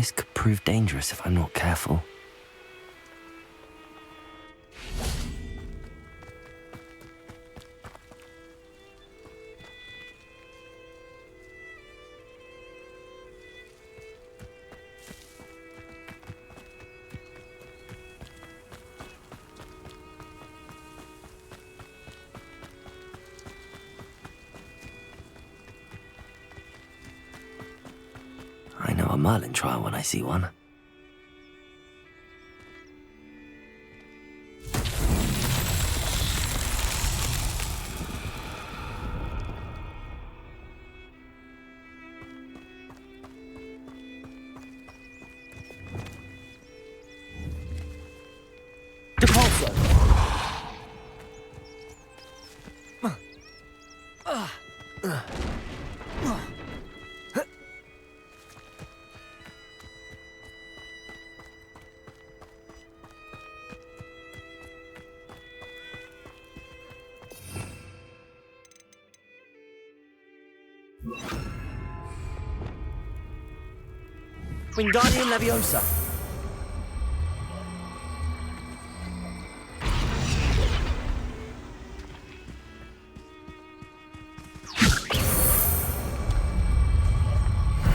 This could prove dangerous if I'm not careful. I know a Merlin trial when I see one. Depulso! Wingardium Leviosa!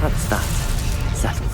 That's that. Settled.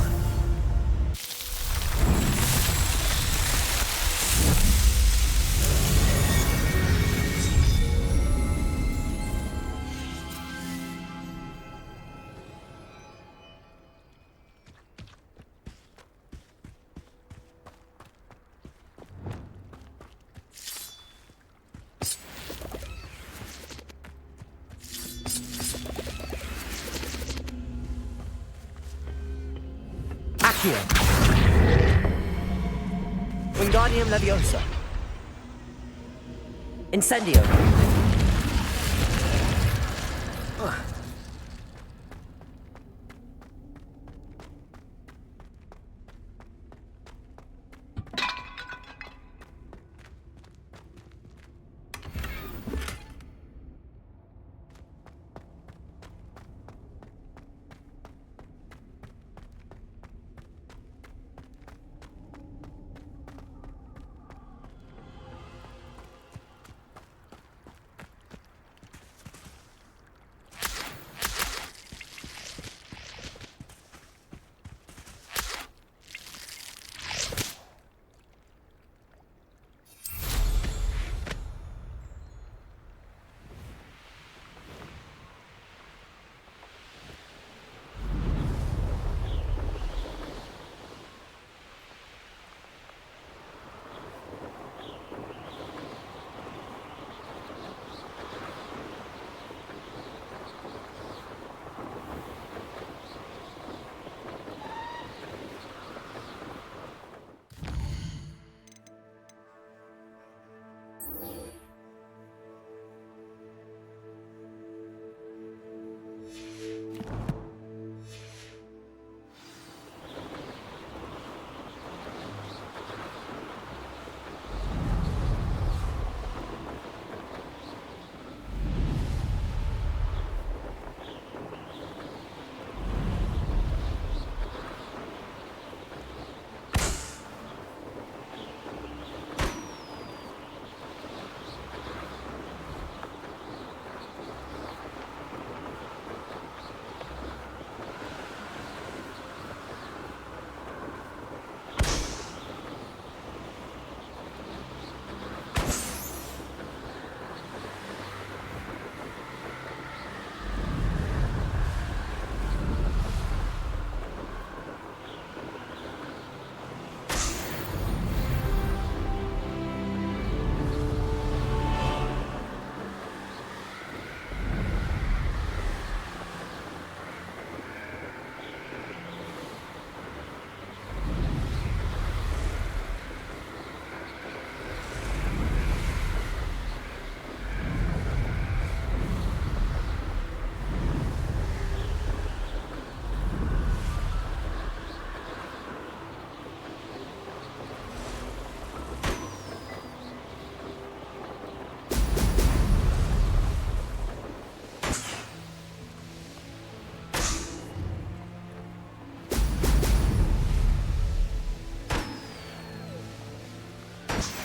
Accio! Wingardium Leviosa! Incendio!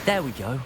There we go.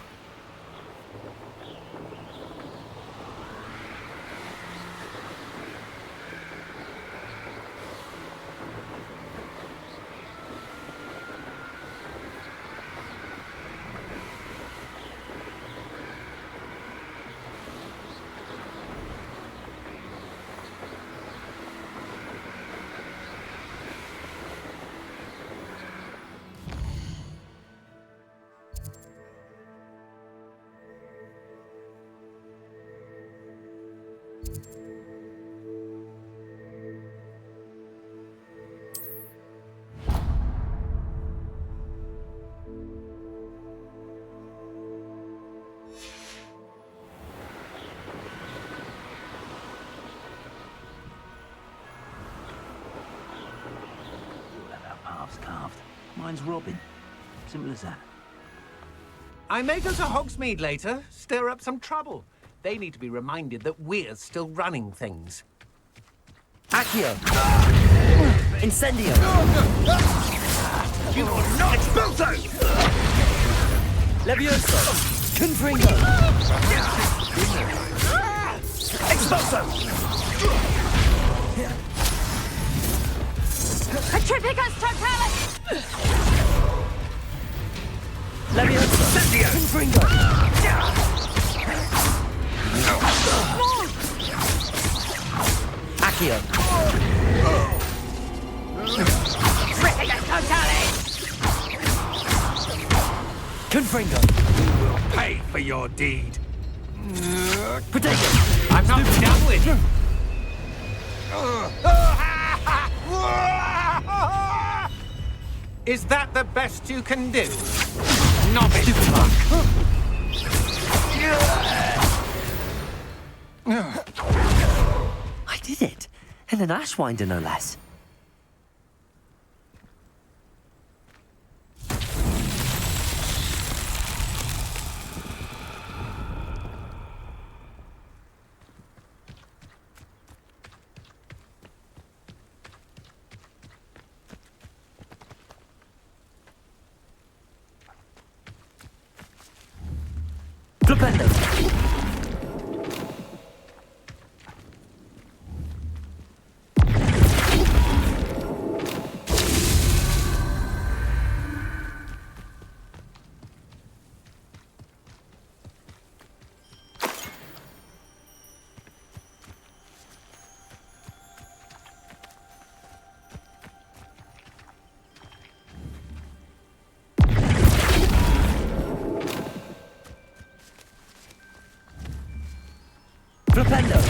Carved. Mine's Robin. Simple as that. I may go to Hogsmeade later, stir up some trouble. They need to be reminded that we're still running things. Accio! Incendio! You are not Expulso! Levioso! Confringo! Expulso! Atripicus totalis! Levioso! Incendio! Confringo! Accio! Atripicus totalis! Confringo! You will pay for your deed. Protego! I'm not done with you. Is that the best you can do? Novice. I did it. And an Ashwinder, no less. Flipendo! Flipendo!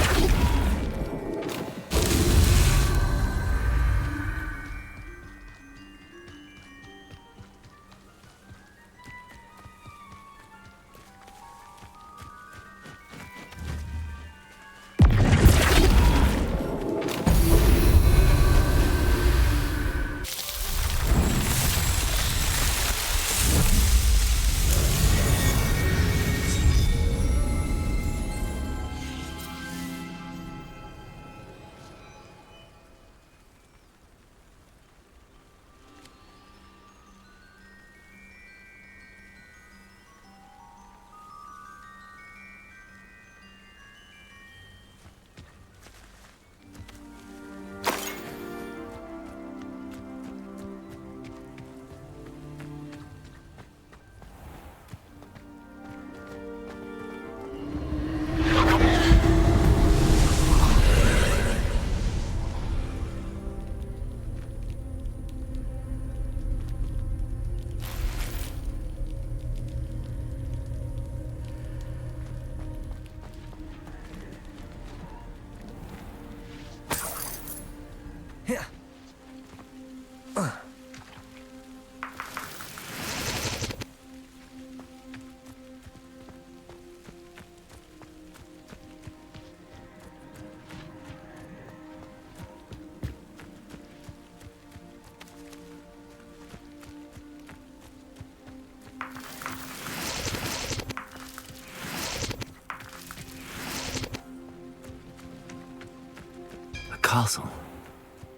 Castle.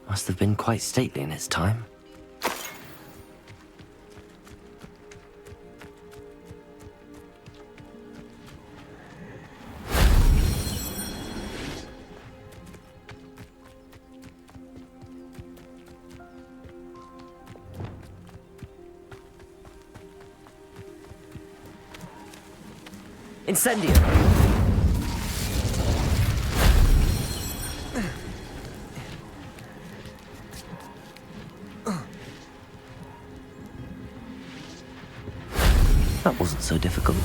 Must have been quite stately in its time. Incendio. That wasn't so difficult.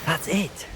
That's it.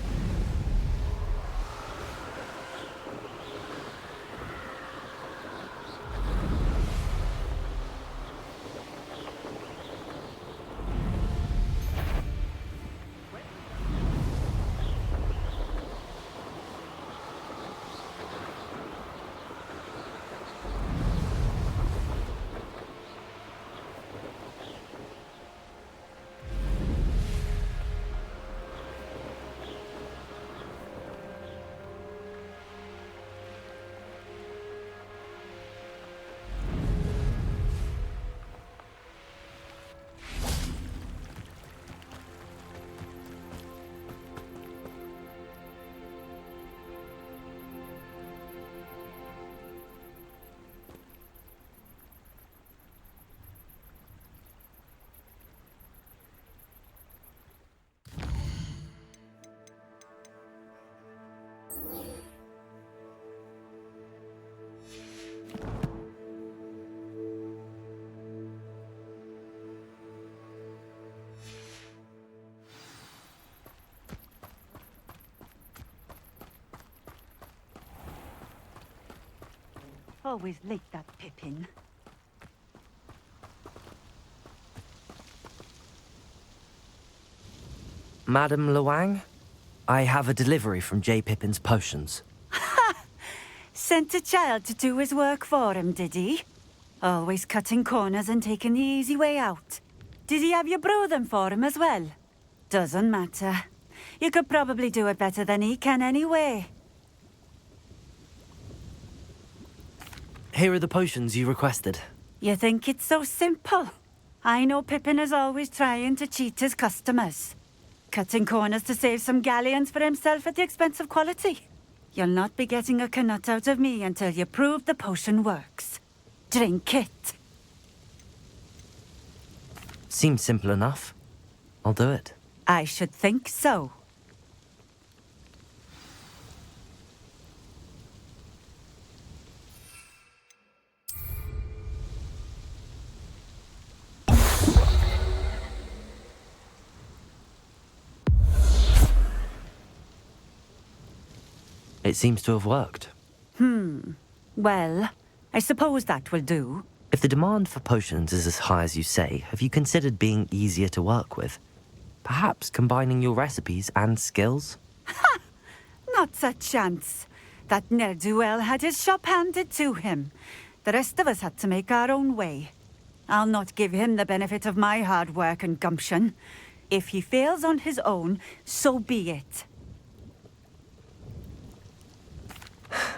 Always late, that Pippin. Madam Luang, I have a delivery from J. Pippin's potions. Sent a child to do his work for him, did he? Always cutting corners and taking the easy way out. Did he have you brew them for him as well? Doesn't matter. You could probably do it better than he can anyway. Here are the potions you requested. You think it's so simple? I know Pippin is always trying to cheat his customers. Cutting corners to save some galleons for himself at the expense of quality. You'll not be getting a canut out of me until you prove the potion works. Drink it. Seems simple enough. I'll do it. I should think so. It seems to have worked. Well, I suppose that will do. If the demand for potions is as high as you say, have you considered being easier to work with? Perhaps combining your recipes and skills? Not a chance. That ne'er-do-well had his shop handed to him. The rest of us had to make our own way. I'll not give him the benefit of my hard work and gumption. If he fails on his own, so be it.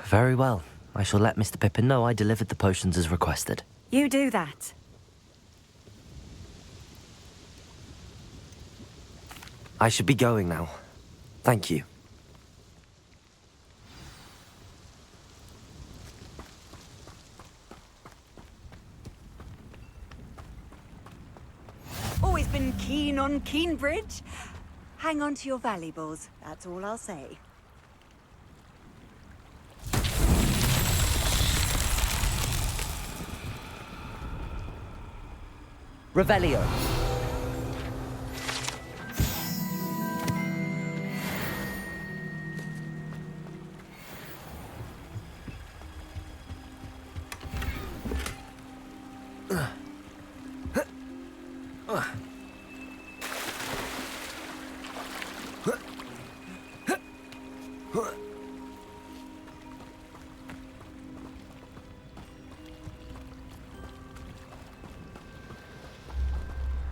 Very well. I shall let Mr. Pippin know I delivered the potions as requested. You do that. I should be going now. Thank you. Always been keen on Keenbridge. Hang on to your valuables, that's all I'll say. Revelio.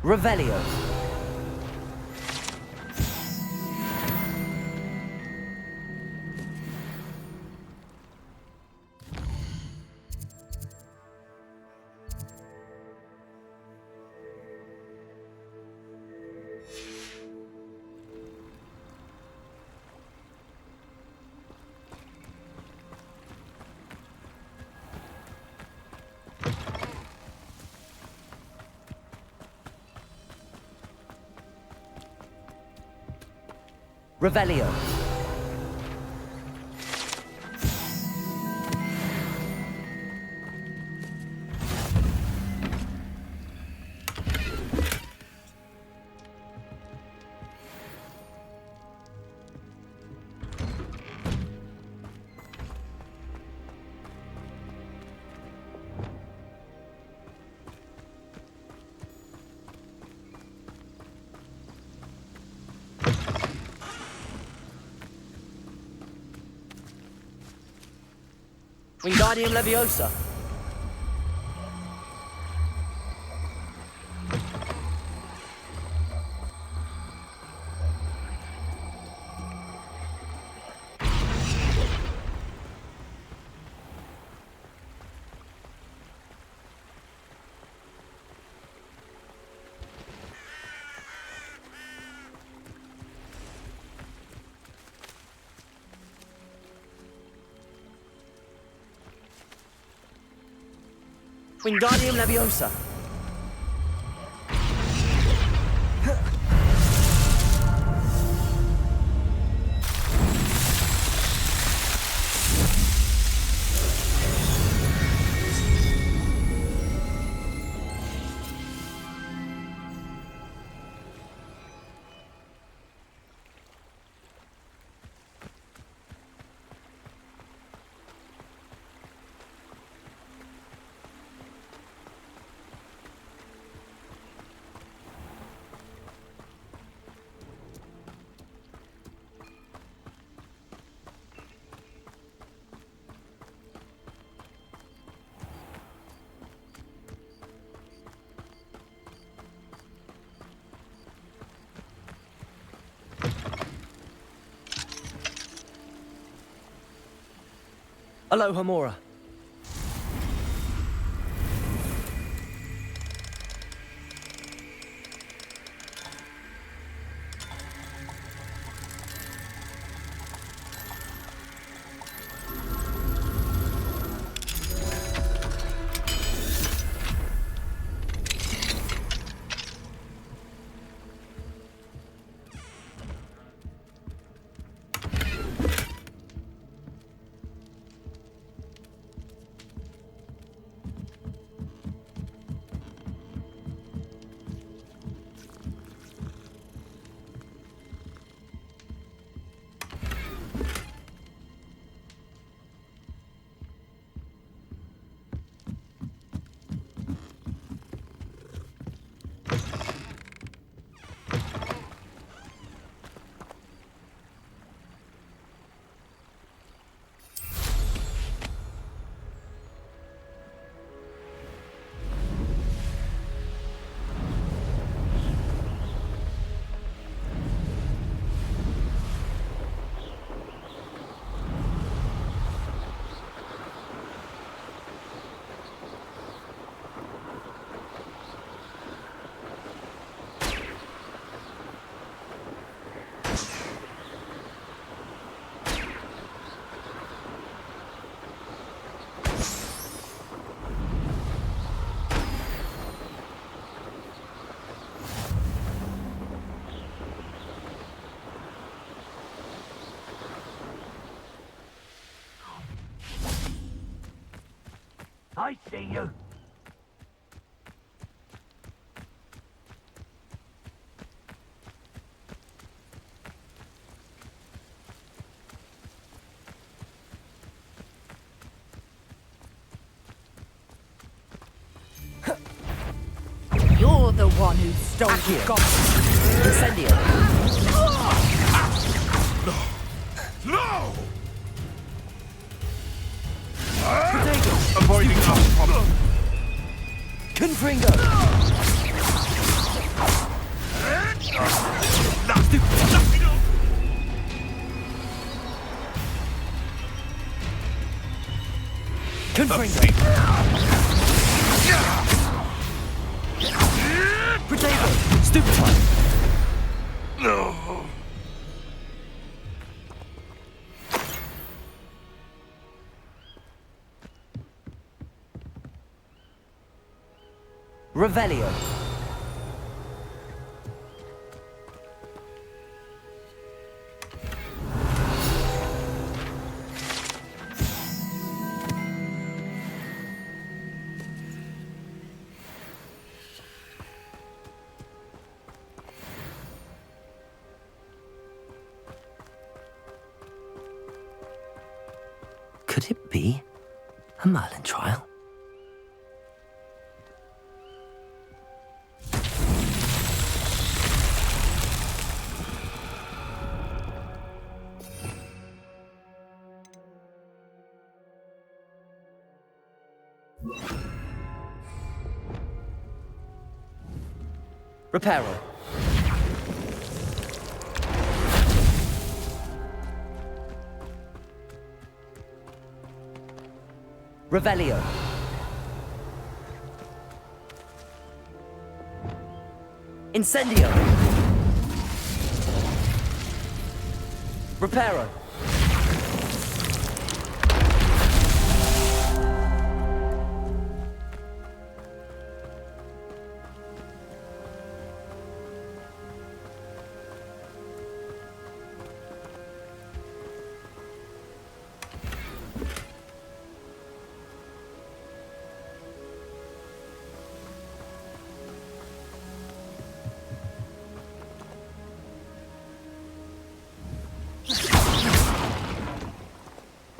Revelio. Revelio. Wingardium Leviosa. Wingardium Leviosa. Aloha Mora. I see you. You're the one who stole the Accio. goblin. Incendio. No! Protego. Avoiding our problem. Confringo. Confringo. Protego. Stupefy. No. Revelio. Could it be a Merlin trial? Reparo. Revelio. Incendio. Reparo.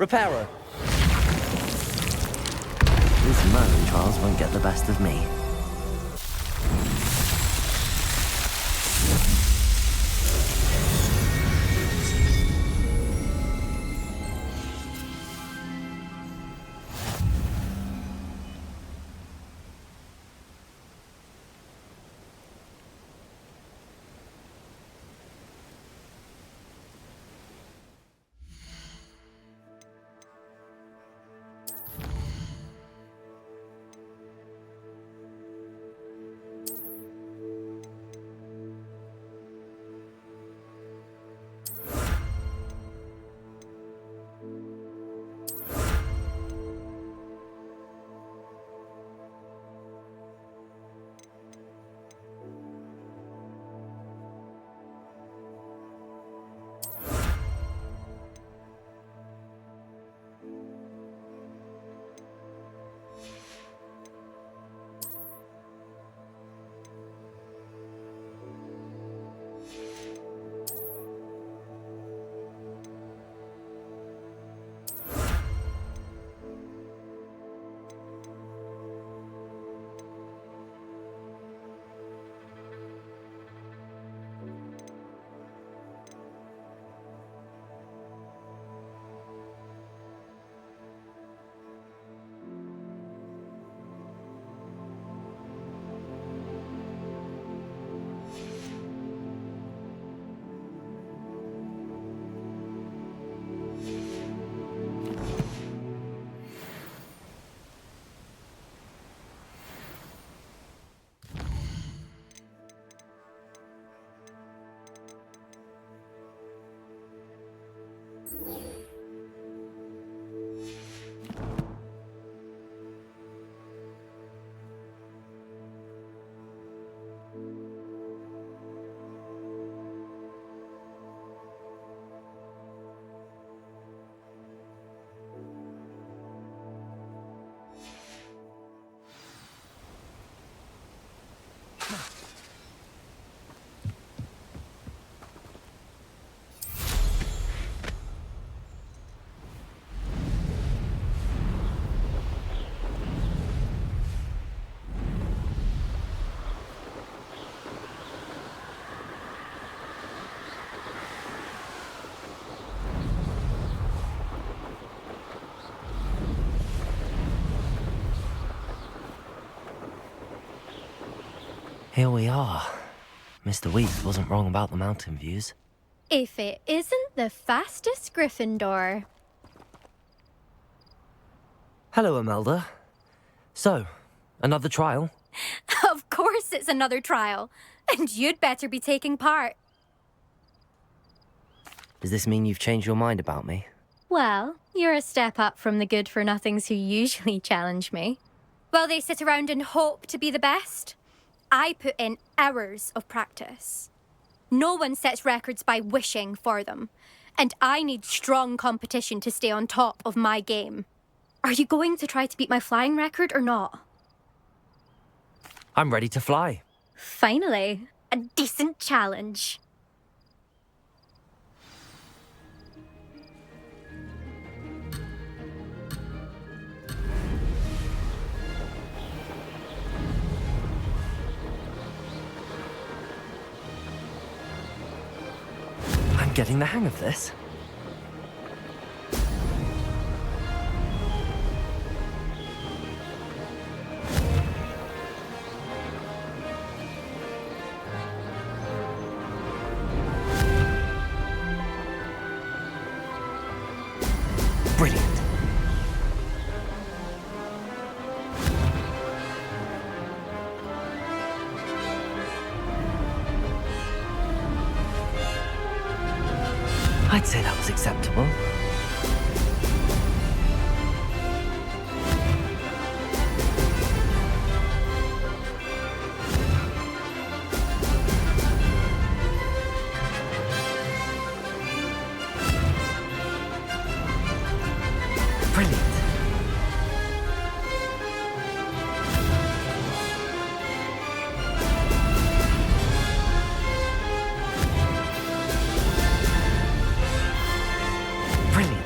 Reparo. These Merlin trials won't get the best of me. Here we are. Mr. Weeks wasn't wrong about the mountain views. If it isn't the fastest Gryffindor. Hello, Imelda. So, another trial? Of course it's another trial. And you'd better be taking part. Does this mean you've changed your mind about me? Well, you're a step up from the good-for-nothings who usually challenge me. While they sit around and hope to be the best, I put in hours of practice. No one sets records by wishing for them, and I need strong competition to stay on top of my game. Are you going to try to beat my flying record or not? I'm ready to fly. Finally, a decent challenge. I'm getting the hang of this. Brilliant. I'd say that was acceptable. Brilliant. Brilliant.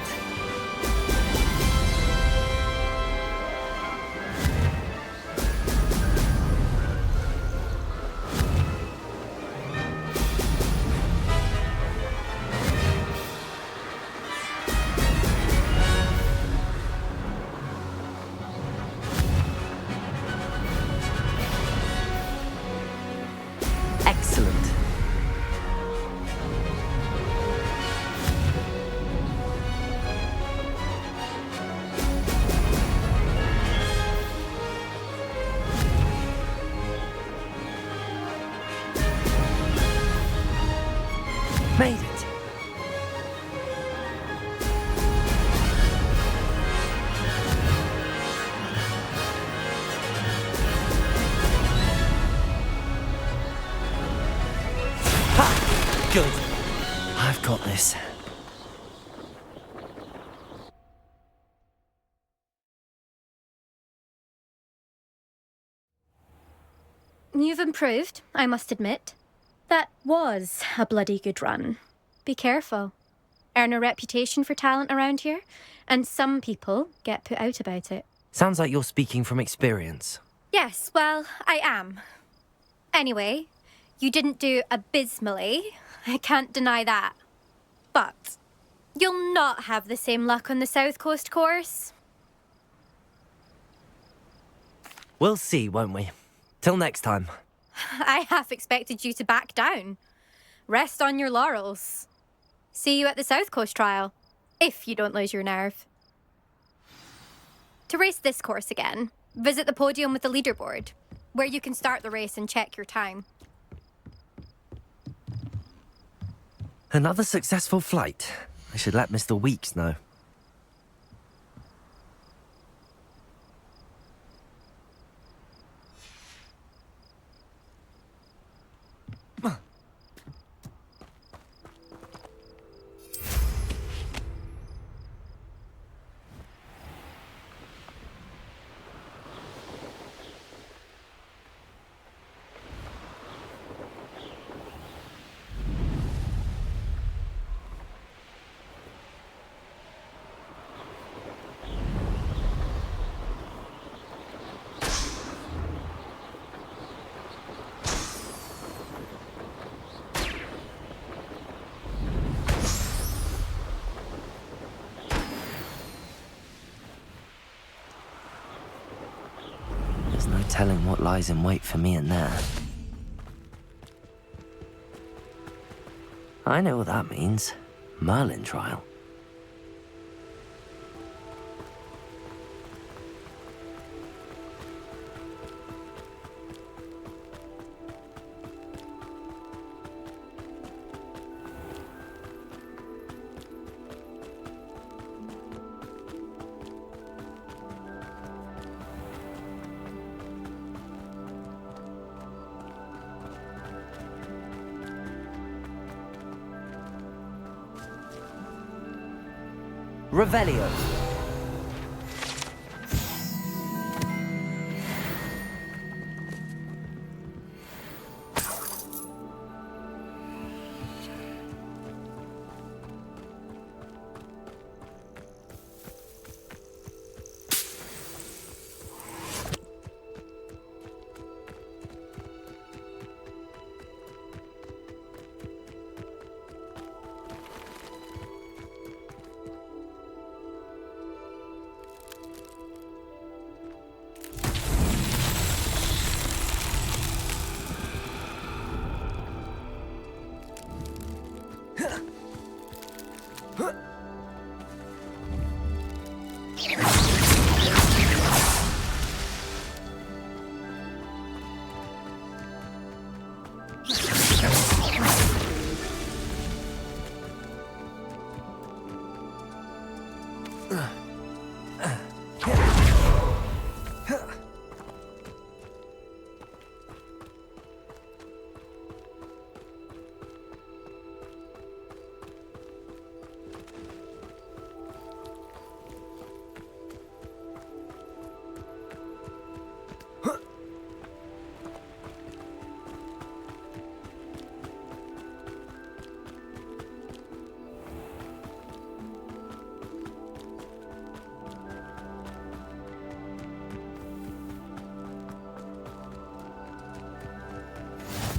Excellent. Made it. Ha! Good. I've got this. You've improved, I must admit. That was a bloody good run. Be careful. Earn a reputation for talent around here, and some people get put out about it. Sounds like you're speaking from experience. Yes, well, I am. Anyway, you didn't do abysmally. I can't deny that. But you'll not have the same luck on the South Coast course. We'll see, won't we? Till next time. I half expected you to back down. Rest on your laurels. See you at the South Coast trial, if you don't lose your nerve. To race this course again, visit the podium with the leaderboard, where you can start the race and check your time. Another successful flight. I should let Mr. Weeks know. There's no telling what lies in wait for me in there. I know what that means. Merlin trial. Revelio.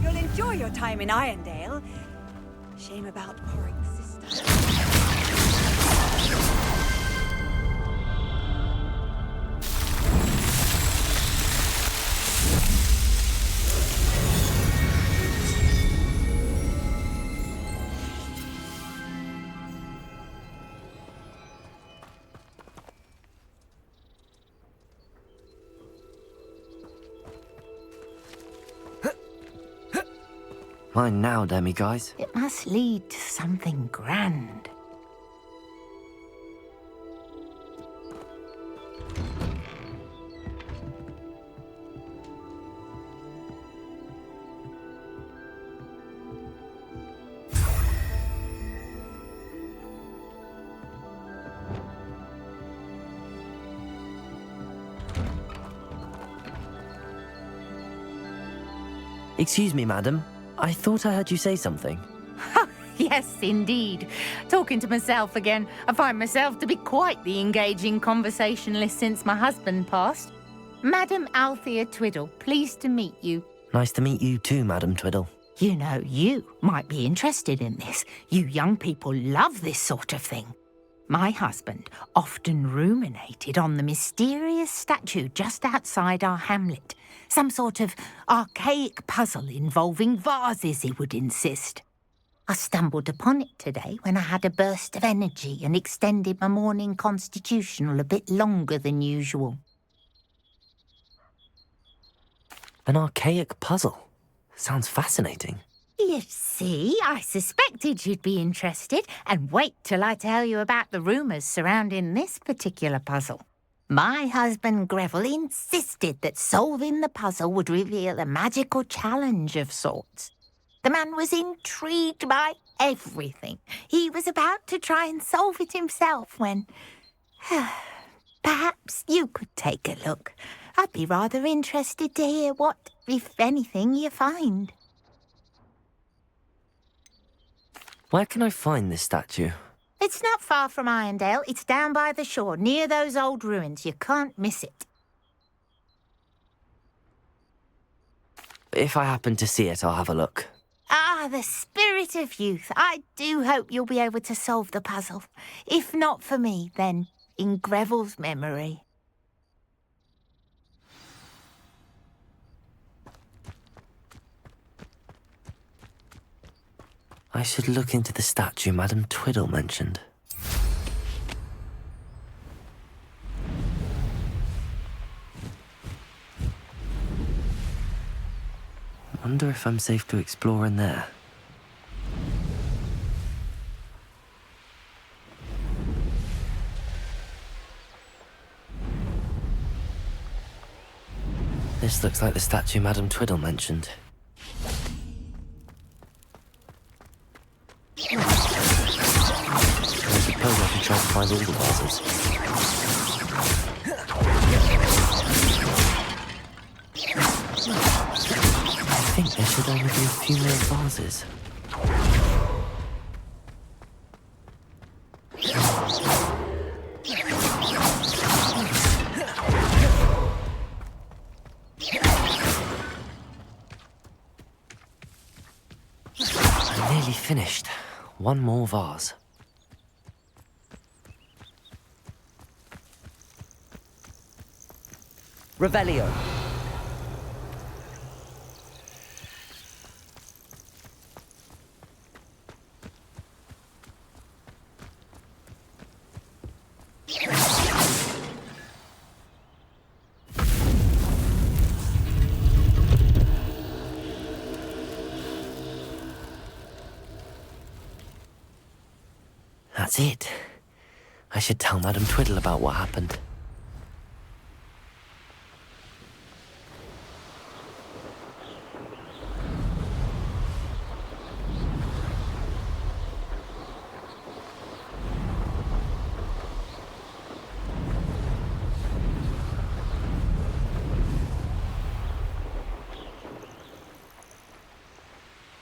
You'll enjoy your time in Irondale. Shame about Porrick's sister. Mine now, demiguise. It must lead to something grand. Excuse me, madam. I thought I heard you say something. Yes, indeed. Talking to myself again. I find myself to be quite the engaging conversationalist since my husband passed. Madam Althea Twiddle, pleased to meet you. Nice to meet you too, Madam Twiddle. You know, you might be interested in this. You young people love this sort of thing. My husband often ruminated on the mysterious statue just outside our hamlet. Some sort of archaic puzzle involving vases, he would insist. I stumbled upon it today when I had a burst of energy and extended my morning constitutional a bit longer than usual. An archaic puzzle. Sounds fascinating. You see, I suspected you'd be interested, and wait till I tell you about the rumours surrounding this particular puzzle. My husband Greville insisted that solving the puzzle would reveal a magical challenge of sorts. The man was intrigued by everything. He was about to try and solve it himself when... Perhaps you could take a look. I'd be rather interested to hear what, if anything, you find. Where can I find this statue? It's not far from Irondale. It's down by the shore, near those old ruins. You can't miss it. If I happen to see it, I'll have a look. Ah, the spirit of youth. I do hope you'll be able to solve the puzzle. If not for me, then in Greville's memory. I should look into the statue Madame Twiddle mentioned. Wonder if I'm safe to explore in there. This looks like the statue Madame Twiddle mentioned. I suppose I should try to find all the vases. I think there should only be a few more vases. I'm nearly finished. One more vase. Revelio. That's it. I should tell Madame Twiddle about what happened.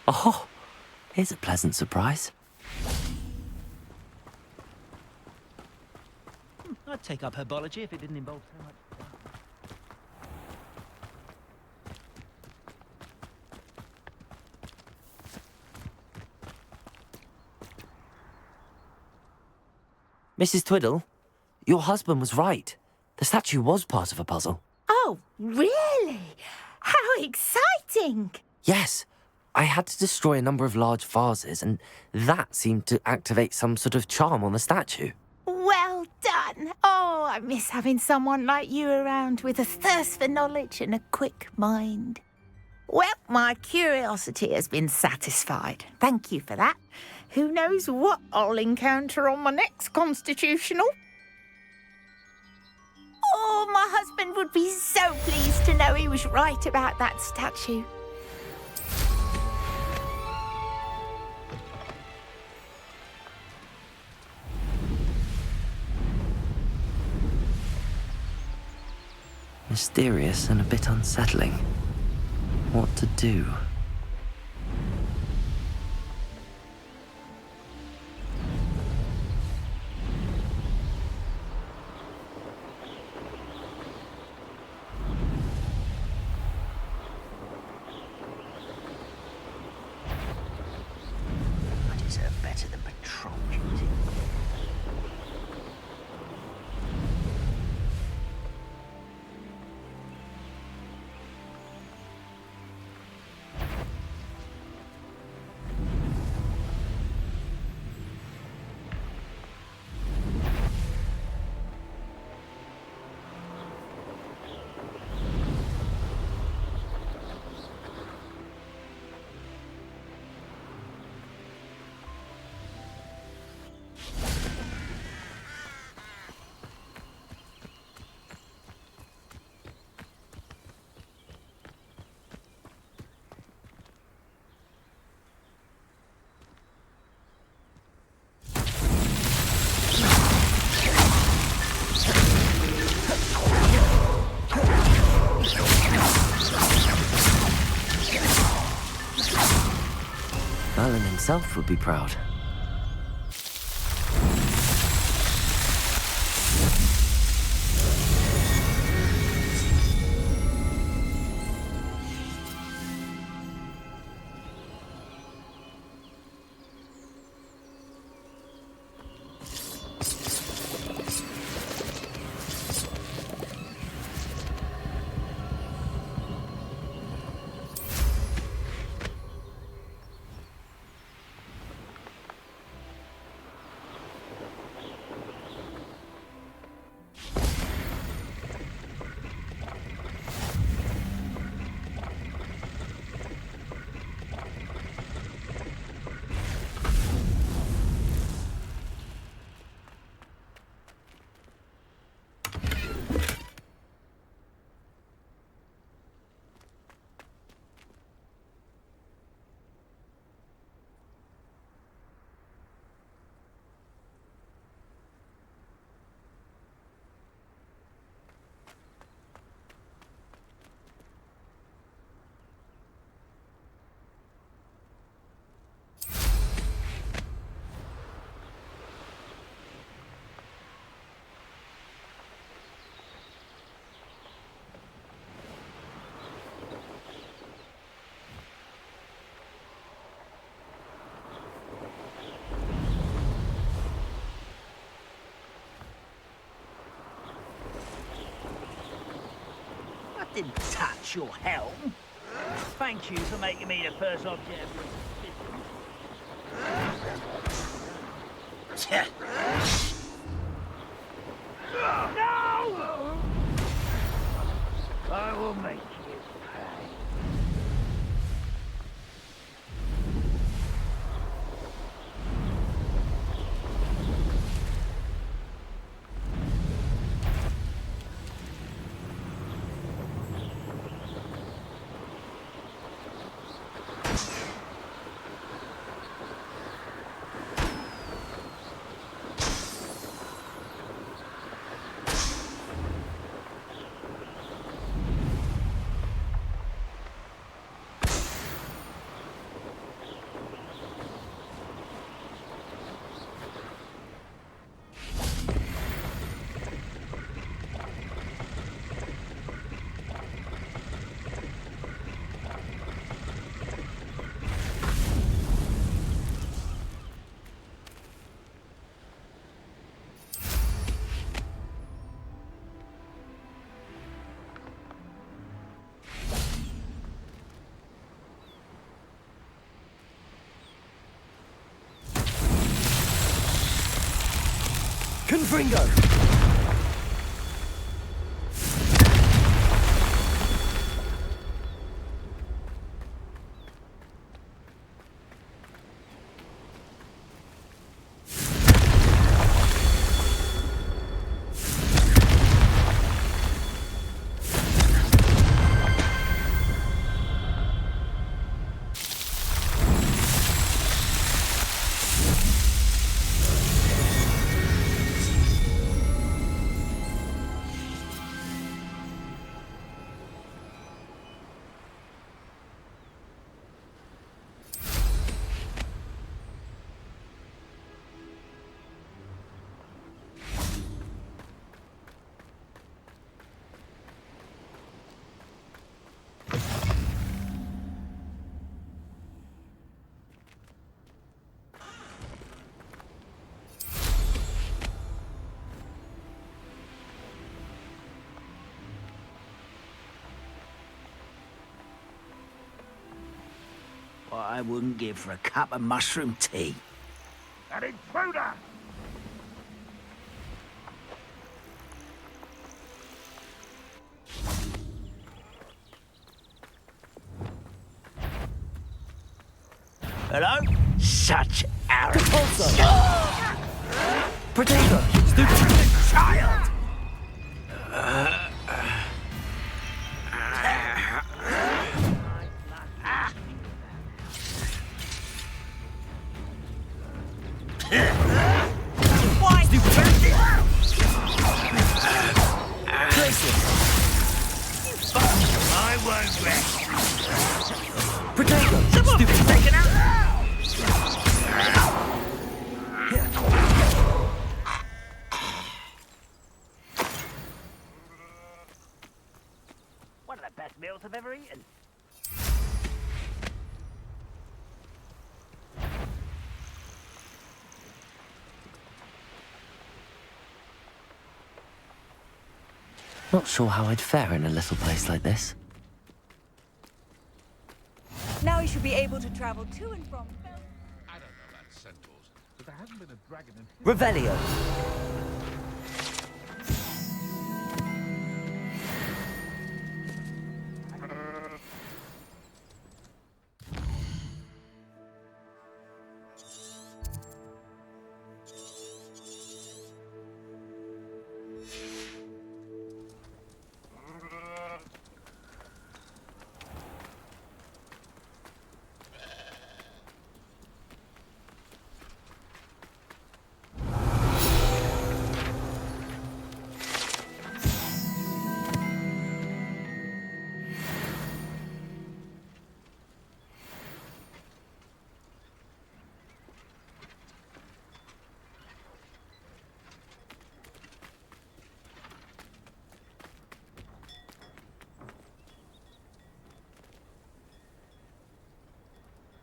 Oh, here's a pleasant surprise. I'd take up herbology if it didn't involve so much. Mrs. Twiddle, your husband was right. The statue was part of a puzzle. Oh, really? How exciting! Yes, I had to destroy a number of large vases, and that seemed to activate some sort of charm on the statue. Well done. Oh, I miss having someone like you around with a thirst for knowledge and a quick mind. Well, my curiosity has been satisfied. Thank you for that. Who knows what I'll encounter on my next constitutional? Oh, my husband would be so pleased to know he was right about that statue. Mysterious and a bit unsettling. What to do? I deserve better than patrol duty. Merlin himself would be proud. Didn't touch your helm. Thank you for making me the first object of suspicion. No! I will make you pay. Confringo! What I wouldn't give for a cup of mushroom tea. An intruder! Hello? Such arrogance. Potato! Stupid Child! Why? Stupid! I won't rest. Potato! Someone Stupid! taken out. One of the best meals I've ever eaten. Not sure how I'd fare in a little place like this. Now you should be able to travel to and from. I don't know about centaurs, but there hasn't been a dragon in... Revelio!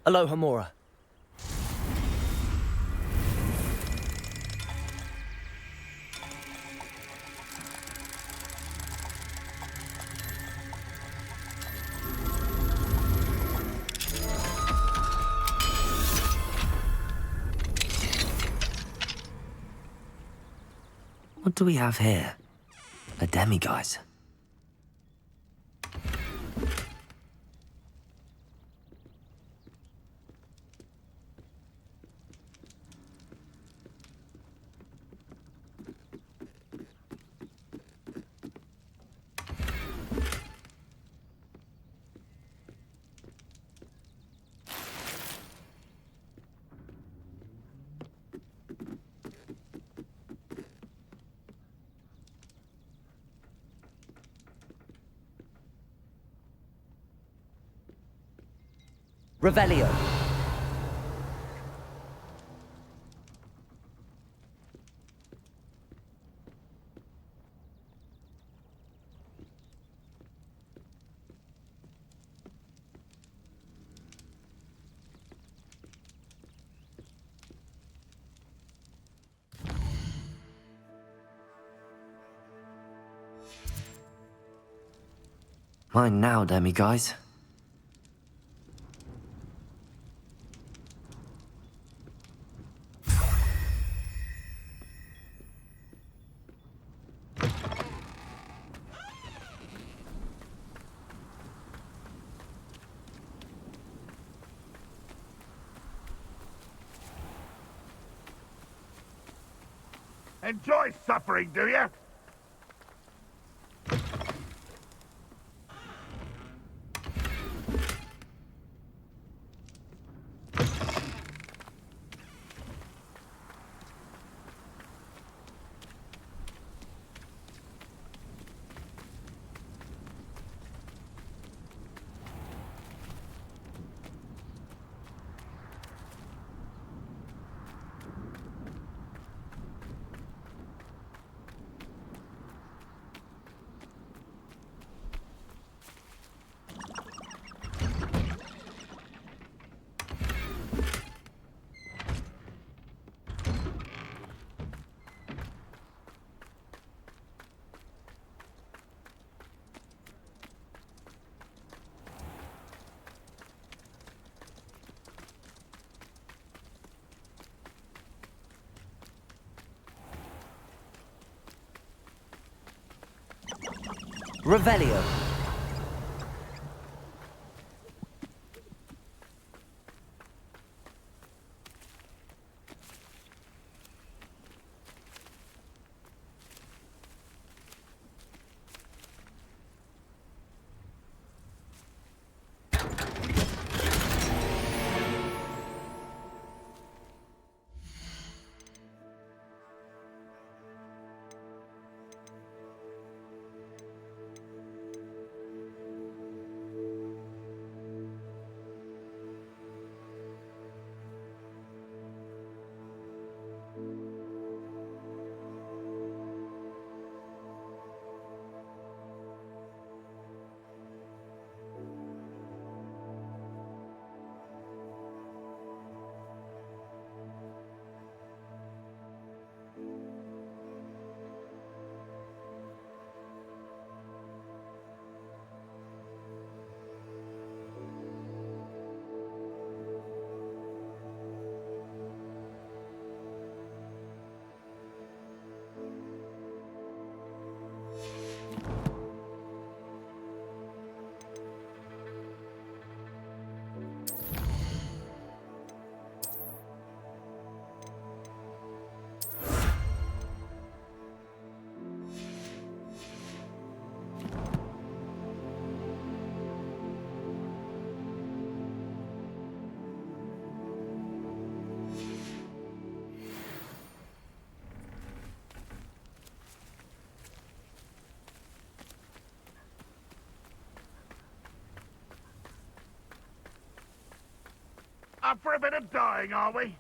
Aloha Mora. What do we have here? A demiguise. Revelio. Mine now, demiguise. Enjoy suffering, do you? Revelio. Up for a bit of dying, are we?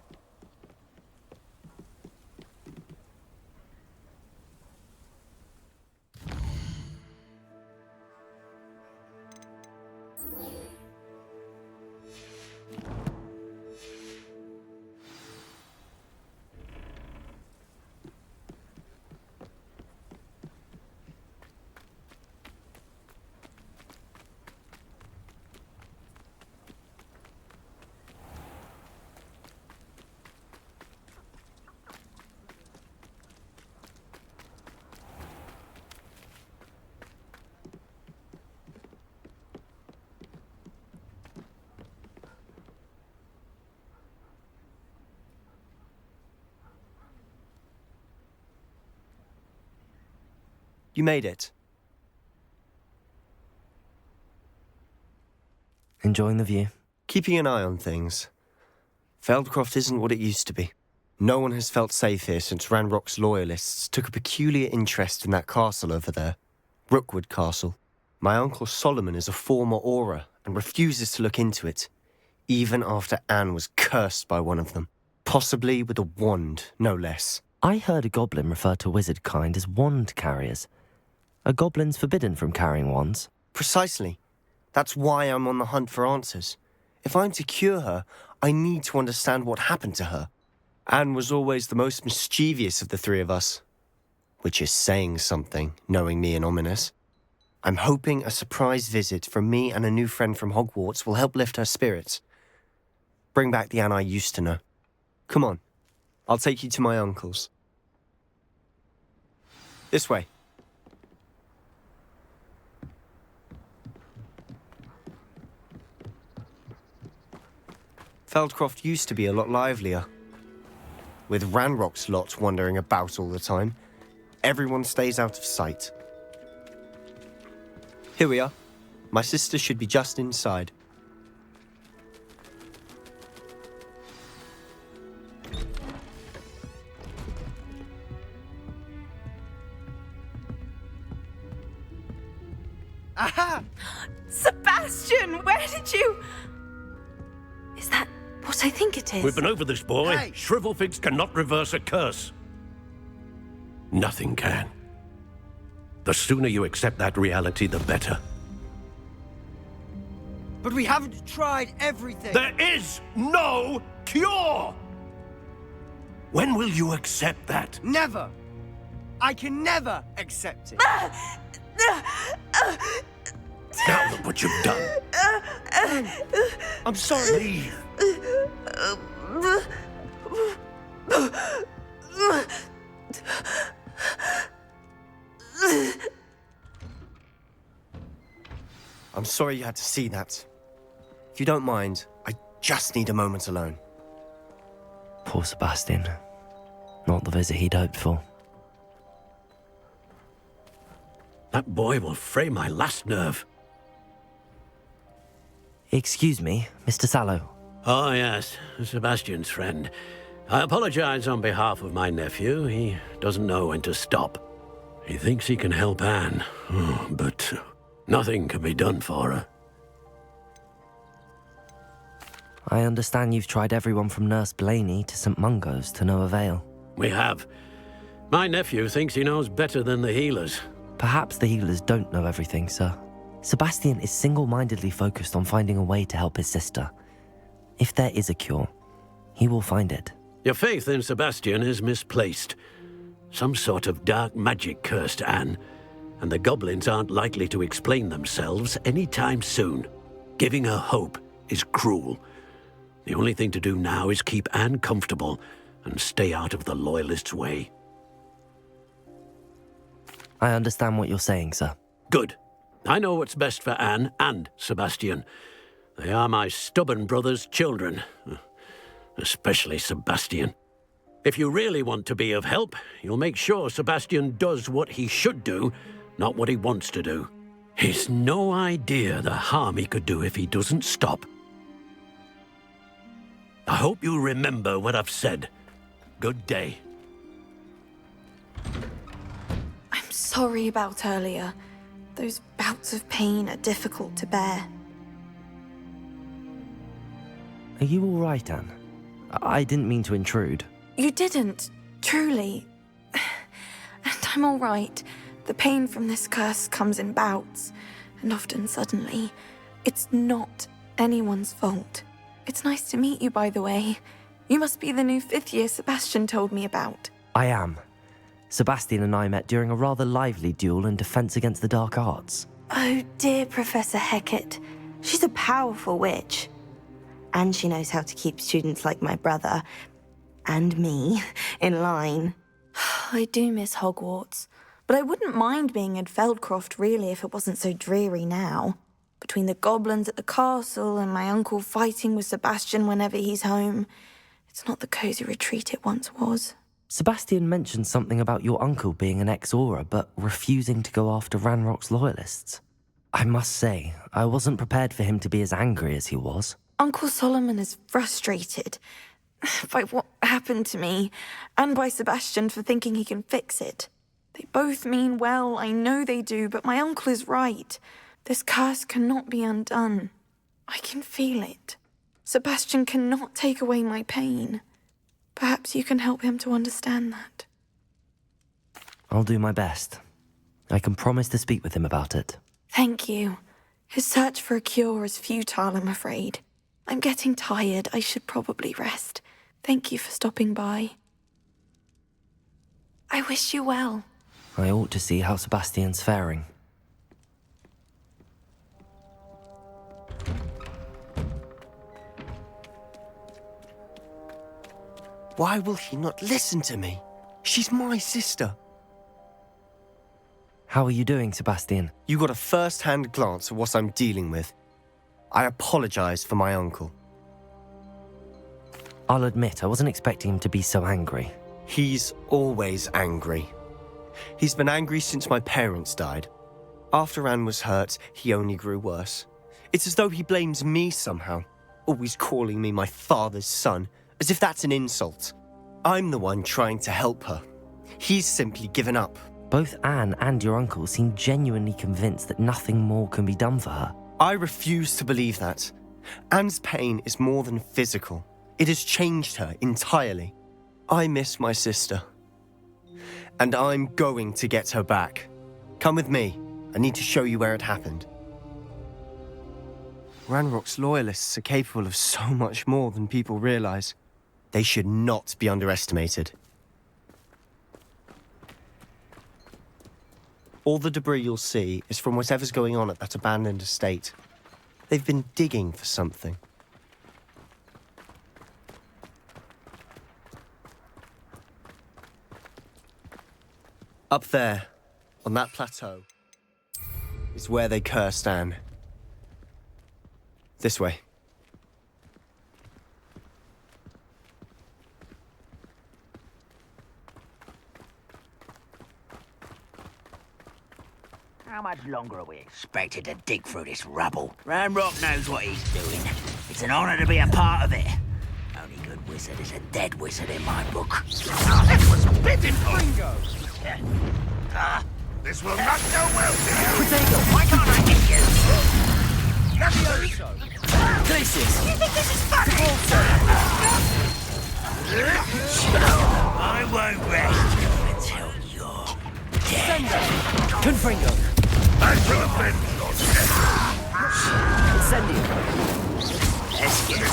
You made it. Enjoying the view? Keeping an eye on things. Feldcroft isn't what it used to be. No one has felt safe here since Ranrock's loyalists took a peculiar interest in that castle over there. Rookwood Castle. My uncle Solomon is a former Auror and refuses to look into it, even after Anne was cursed by one of them. Possibly with a wand, no less. I heard a goblin refer to wizard kind as wand carriers. Are goblins forbidden from carrying wands? Precisely. That's why I'm on the hunt for answers. If I'm to cure her, I need to understand what happened to her. Anne was always the most mischievous of the three of us. Which is saying something, knowing me and Ominous. I'm hoping a surprise visit from me and a new friend from Hogwarts will help lift her spirits. Bring back the Anne I used to know. Come on, I'll take you to my uncle's. This way. Feldcroft used to be a lot livelier. With Ranrock's lot wandering about all the time, everyone stays out of sight. Here we are. My sister should be just inside. Aha! Sebastian, where did you... Is that what I think it is? We've been over this, boy. Hey. Shrivelfigs cannot reverse a curse. Nothing can. The sooner you accept that reality, the better. But we haven't tried everything. There is no cure! When will you accept that? Never. I can never accept it. Now look what you've done. I'm sorry. Leave. I'm sorry you had to see that. If you don't mind, I just need a moment alone. Poor Sebastian. Not the visit he'd hoped for. That boy will fray my last nerve. Excuse me, Mr. Sallow. Oh, yes, Sebastian's friend. I apologize on behalf of my nephew. He doesn't know when to stop. He thinks he can help Anne, but nothing can be done for her. I understand you've tried everyone from Nurse Blaney to St. Mungo's to no avail. We have. My nephew thinks he knows better than the healers. Perhaps the healers don't know everything, sir. Sebastian is single-mindedly focused on finding a way to help his sister. If there is a cure, he will find it. Your faith in Sebastian is misplaced. Some sort of dark magic cursed Anne, and the goblins aren't likely to explain themselves anytime soon. Giving her hope is cruel. The only thing to do now is keep Anne comfortable and stay out of the Loyalists' way. I understand what you're saying, sir. Good. I know what's best for Anne and Sebastian. They are my stubborn brother's children. Especially Sebastian. If you really want to be of help, you'll make sure Sebastian does what he should do, not what he wants to do. He's no idea the harm he could do if he doesn't stop. I hope you remember what I've said. Good day. I'm sorry about earlier. Those bouts of pain are difficult to bear. Are you all right, Anne? I didn't mean to intrude. You didn't, truly. And I'm all right. The pain from this curse comes in bouts, and often suddenly. It's not anyone's fault. It's nice to meet you, by the way. You must be the new 5th year Sebastian told me about. I am. Sebastian and I met during a rather lively duel in Defense Against the Dark Arts. Oh, dear Professor Hecat. She's a powerful witch. And she knows how to keep students like my brother, and me, in line. I do miss Hogwarts, but I wouldn't mind being in Feldcroft, really, if it wasn't so dreary now. Between the goblins at the castle and my uncle fighting with Sebastian whenever he's home, it's not the cosy retreat it once was. Sebastian mentioned something about your uncle being an ex-Aura, but refusing to go after Ranrock's loyalists. I must say, I wasn't prepared for him to be as angry as he was. Uncle Solomon is frustrated by what happened to me, and by Sebastian for thinking he can fix it. They both mean well, I know they do, but my uncle is right. This curse cannot be undone. I can feel it. Sebastian cannot take away my pain. Perhaps you can help him to understand that. I'll do my best. I can promise to speak with him about it. Thank you. His search for a cure is futile, I'm afraid. I'm getting tired. I should probably rest. Thank you for stopping by. I wish you well. I ought to see how Sebastian's faring. Why will he not listen to me? She's my sister. How are you doing, Sebastian? You got a first-hand glance at what I'm dealing with. I apologize for my uncle. I'll admit, I wasn't expecting him to be so angry. He's always angry. He's been angry since my parents died. After Anne was hurt, he only grew worse. It's as though he blames me somehow, always calling me my father's son, as if that's an insult. I'm the one trying to help her. He's simply given up. Both Anne and your uncle seem genuinely convinced that nothing more can be done for her. I refuse to believe that. Anne's pain is more than physical. It has changed her entirely. I miss my sister. And I'm going to get her back. Come with me. I need to show you where it happened. Ranrock's loyalists are capable of so much more than people realize. They should not be underestimated. All the debris you'll see is from whatever's going on at that abandoned estate. They've been digging for something. Up there, on that plateau, is where they cursed Anne. This way. How much longer are we expected to dig through this rubble? Ranrock knows what he's doing. It's an honor to be a part of it. Only good wizard is a dead wizard in my book. That was pitiful! Ringo! This will not go well for you. Potato, why can't I get you? Levioso! Glacius! You think this is funny? I won't rest until you're dead. Confringo! I shall avenge your death. Incendio! Let's get it.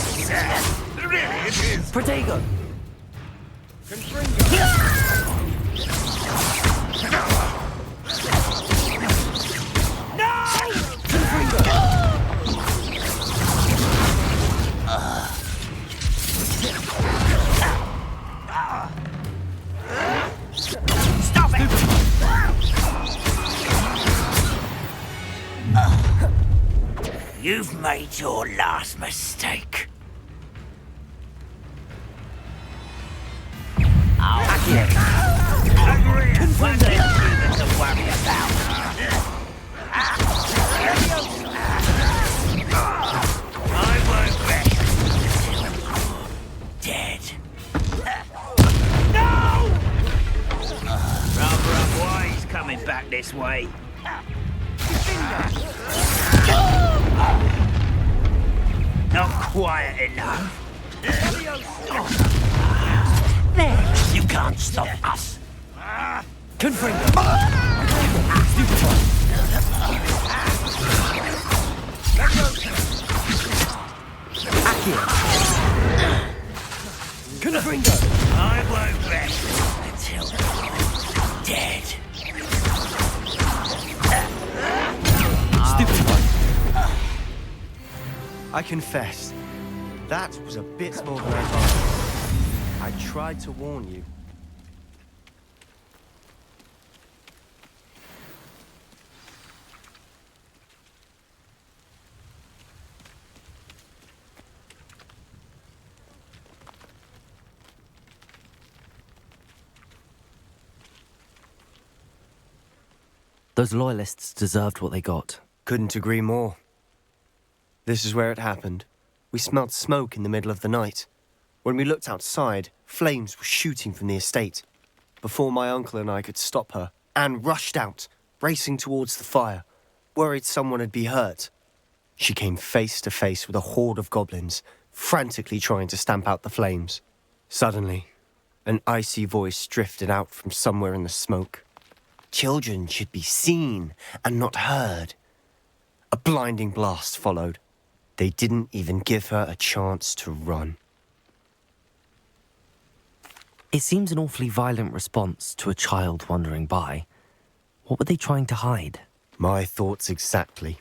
Really, it is. Protego! Confringo! Stop it! You've made your last mistake. One less human to worry about. I won't rest until you're dead. No! Rather unwise coming back this way. Not quiet enough. There. You can't stop us. Confringo! Confringo! I won't rest until you're dead. Stupid one! I confess, that was a bit more than I thought. I tried to warn you. Those loyalists deserved what they got. Couldn't agree more. This is where it happened. We smelled smoke in the middle of the night. When we looked outside, flames were shooting from the estate. Before my uncle and I could stop her, Anne rushed out, racing towards the fire, worried someone had been hurt. She came face to face with a horde of goblins, frantically trying to stamp out the flames. Suddenly, an icy voice drifted out from somewhere in the smoke. Children should be seen and not heard. A blinding blast followed. They didn't even give her a chance to run. It seems an awfully violent response to a child wandering by. What were they trying to hide? My thoughts exactly.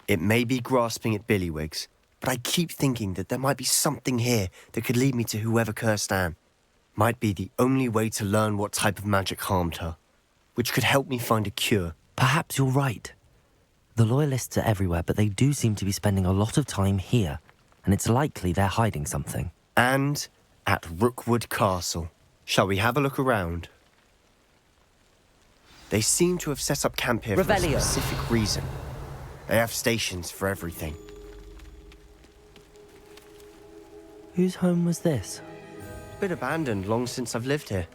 It may be grasping at Billywigs, but I keep thinking that there might be something here that could lead me to whoever cursed Anne. Might be the only way to learn what type of magic harmed her, which could help me find a cure. Perhaps you're right. The Loyalists are everywhere, but they do seem to be spending a lot of time here, and it's likely they're hiding something. And at Rookwood Castle. Shall we have a look around? They seem to have set up camp here for a specific reason. They have stations for everything. Whose home was this? Been abandoned long since I've lived here.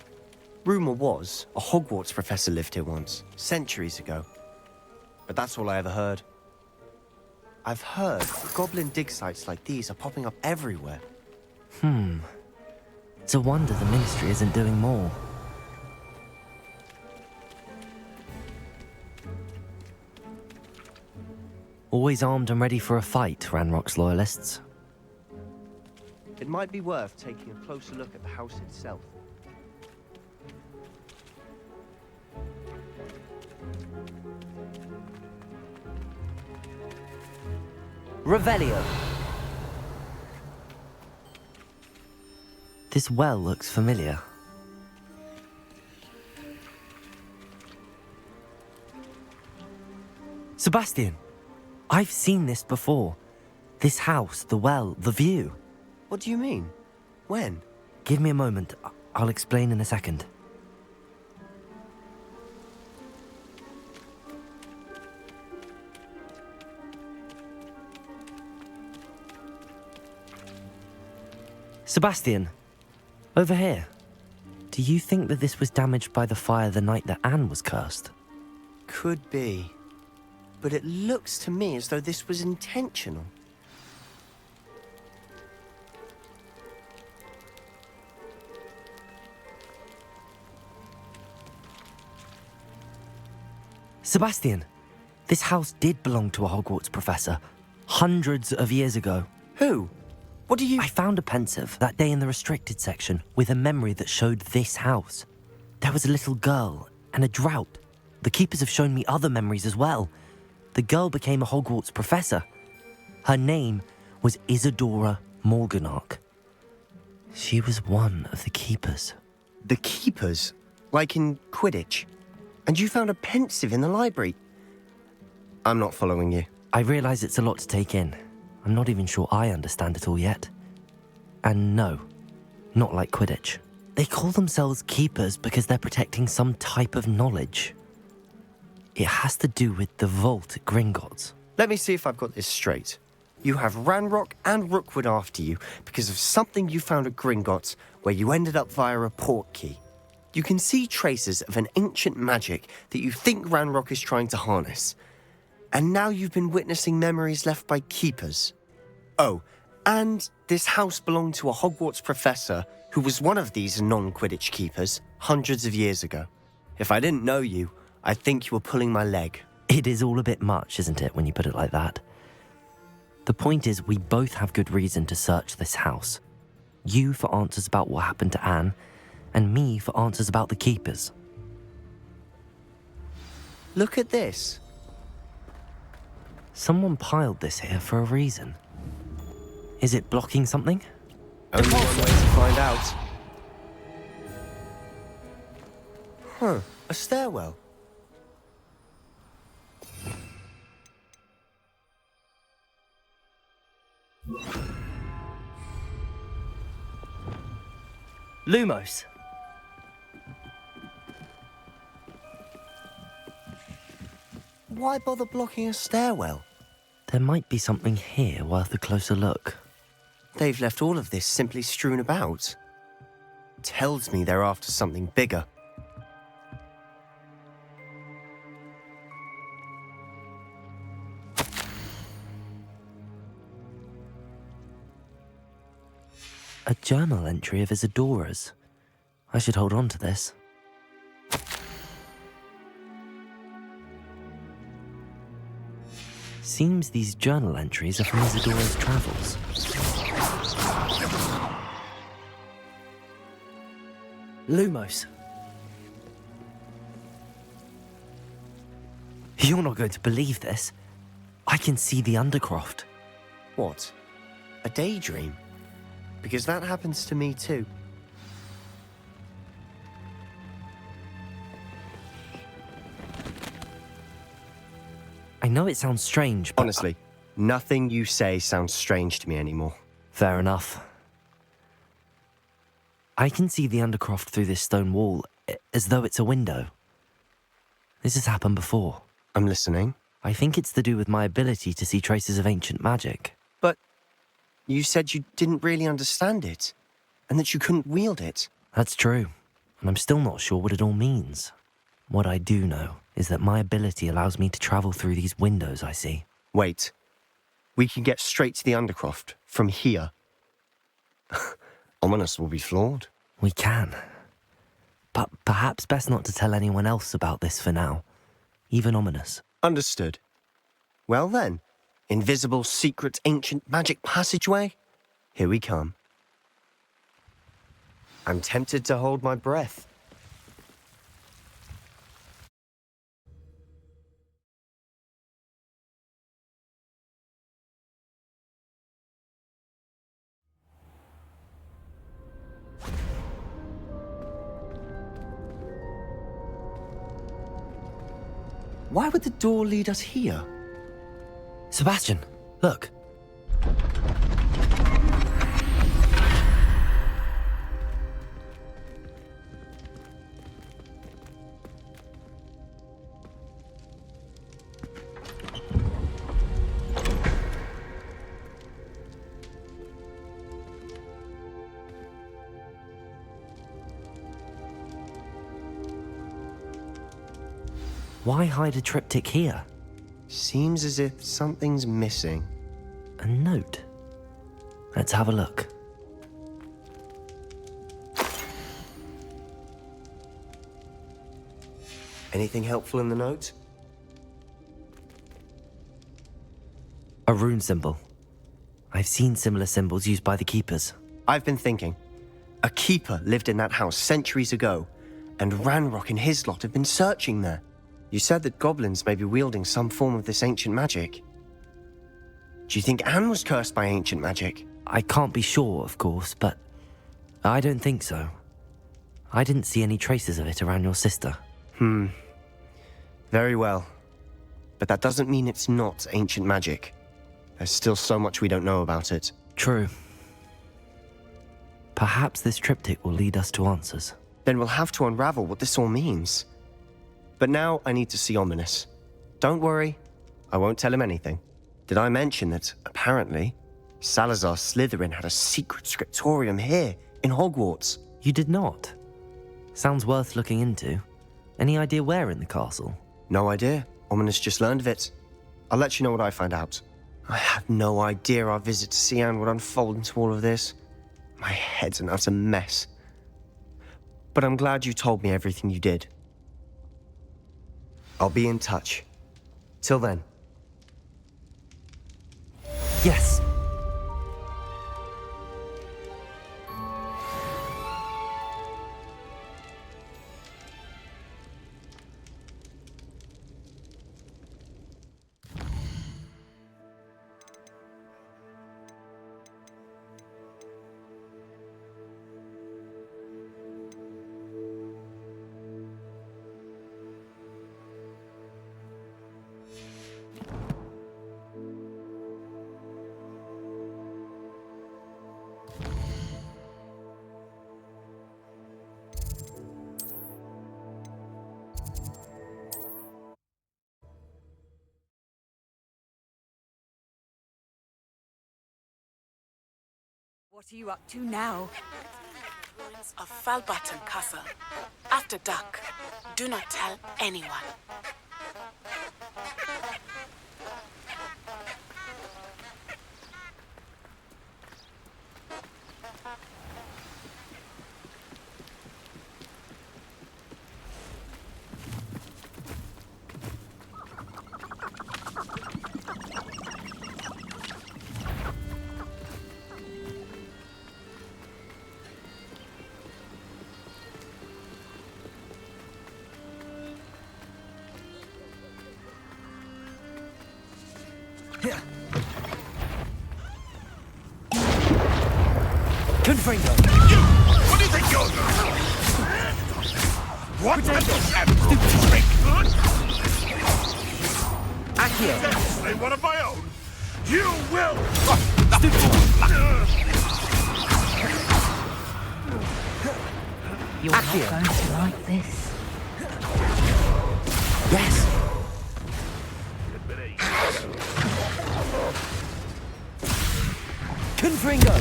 Rumour was a Hogwarts professor lived here once, centuries ago. But that's all I ever heard. I've heard goblin dig sites like these are popping up everywhere. It's a wonder the Ministry isn't doing more. Always armed and ready for a fight, Ranrock's Loyalists. It might be worth taking a closer look at the house itself. Revelio. This well looks familiar. Sebastian, I've seen this before. This house, the well, the view. What do you mean? When? Give me a moment. I'll explain in a second. Sebastian, over here. Do you think that this was damaged by the fire the night that Anne was cursed? Could be. But it looks to me as though this was intentional. Sebastian, this house did belong to a Hogwarts professor, hundreds of years ago. Who? What do you... I found a pensive that day in the restricted section with a memory that showed this house. There was a little girl and a drought. The keepers have shown me other memories as well. The girl became a Hogwarts professor. Her name was Isadora Morganach. She was one of the keepers. The keepers? Like in Quidditch? And you found a pensive in the library? I'm not following you. I realise it's a lot to take in. I'm not even sure I understand it all yet. And no, not like Quidditch. They call themselves keepers because they're protecting some type of knowledge. It has to do with the vault at Gringotts. Let me see if I've got this straight. You have Ranrock and Rookwood after you because of something you found at Gringotts where you ended up via a port key. You can see traces of an ancient magic that you think Ranrock is trying to harness. And now you've been witnessing memories left by keepers. Oh, and this house belonged to a Hogwarts professor who was one of these non-Quidditch keepers hundreds of years ago. If I didn't know you, I'd think you were pulling my leg. It is all a bit much, isn't it, when you put it like that? The point is, we both have good reason to search this house. You for answers about what happened to Anne, and me for answers about the keepers. Look at this. Someone piled this here for a reason. Is it blocking something? Only one way to find out. Huh, a stairwell. Lumos. why bother blocking a stairwell? There might be something here worth a closer look. They've left all of this simply strewn about. Tells me they're after something bigger. A journal entry of Isadora's. I should hold on to this. Seems these journal entries are from Isadora's travels. Lumos. You're not going to believe this. I can see the Undercroft. What? A daydream? Because that happens to me too. I know it sounds strange, but... Honestly, nothing you say sounds strange to me anymore. Fair enough. I can see the Undercroft through this stone wall, as though it's a window. This has happened before. I'm listening. I think it's to do with my ability to see traces of ancient magic. But you said you didn't really understand it, and that you couldn't wield it. That's true, and I'm still not sure what it all means. What I do know is that my ability allows me to travel through these windows I see. Wait. We can get straight to the Undercroft from here. Ominous will be floored. We can. But perhaps best not to tell anyone else about this for now. Even Ominous. Understood. Well then, invisible, secret, ancient magic passageway? Here we come. I'm tempted to hold my breath. Why would the door lead us here? Sebastian, look. Why hide a triptych here? Seems as if something's missing. A note. Let's have a look. Anything helpful in the note? A rune symbol. I've seen similar symbols used by the keepers. I've been thinking. A keeper lived in that house centuries ago, and Ranrock and his lot have been searching there. You said that goblins may be wielding some form of this ancient magic. Do you think Anne was cursed by ancient magic? I can't be sure, of course, but I don't think so. I didn't see any traces of it around your sister. Very well. But that doesn't mean it's not ancient magic. There's still so much we don't know about it. True. Perhaps this triptych will lead us to answers. Then we'll have to unravel what this all means. But now I need to see Ominous. Don't worry, I won't tell him anything. Did I mention that, apparently, Salazar Slytherin had a secret scriptorium here, in Hogwarts? You did not? Sounds worth looking into. Any idea where in the castle? No idea. Ominous just learned of it. I'll let you know what I find out. I had no idea our visit to Cian would unfold into all of this. My head's an utter mess. But I'm glad you told me everything you did. I'll be in touch. Till then. Yes. What are you up to now? Ruins of Falbaton Castle. After dark. Do not tell anyone. Confringo! What do you think you're doing? What? Stupid trick! Accio! Slay one of my own! You will! You're not going to like this. Yes! Confringo!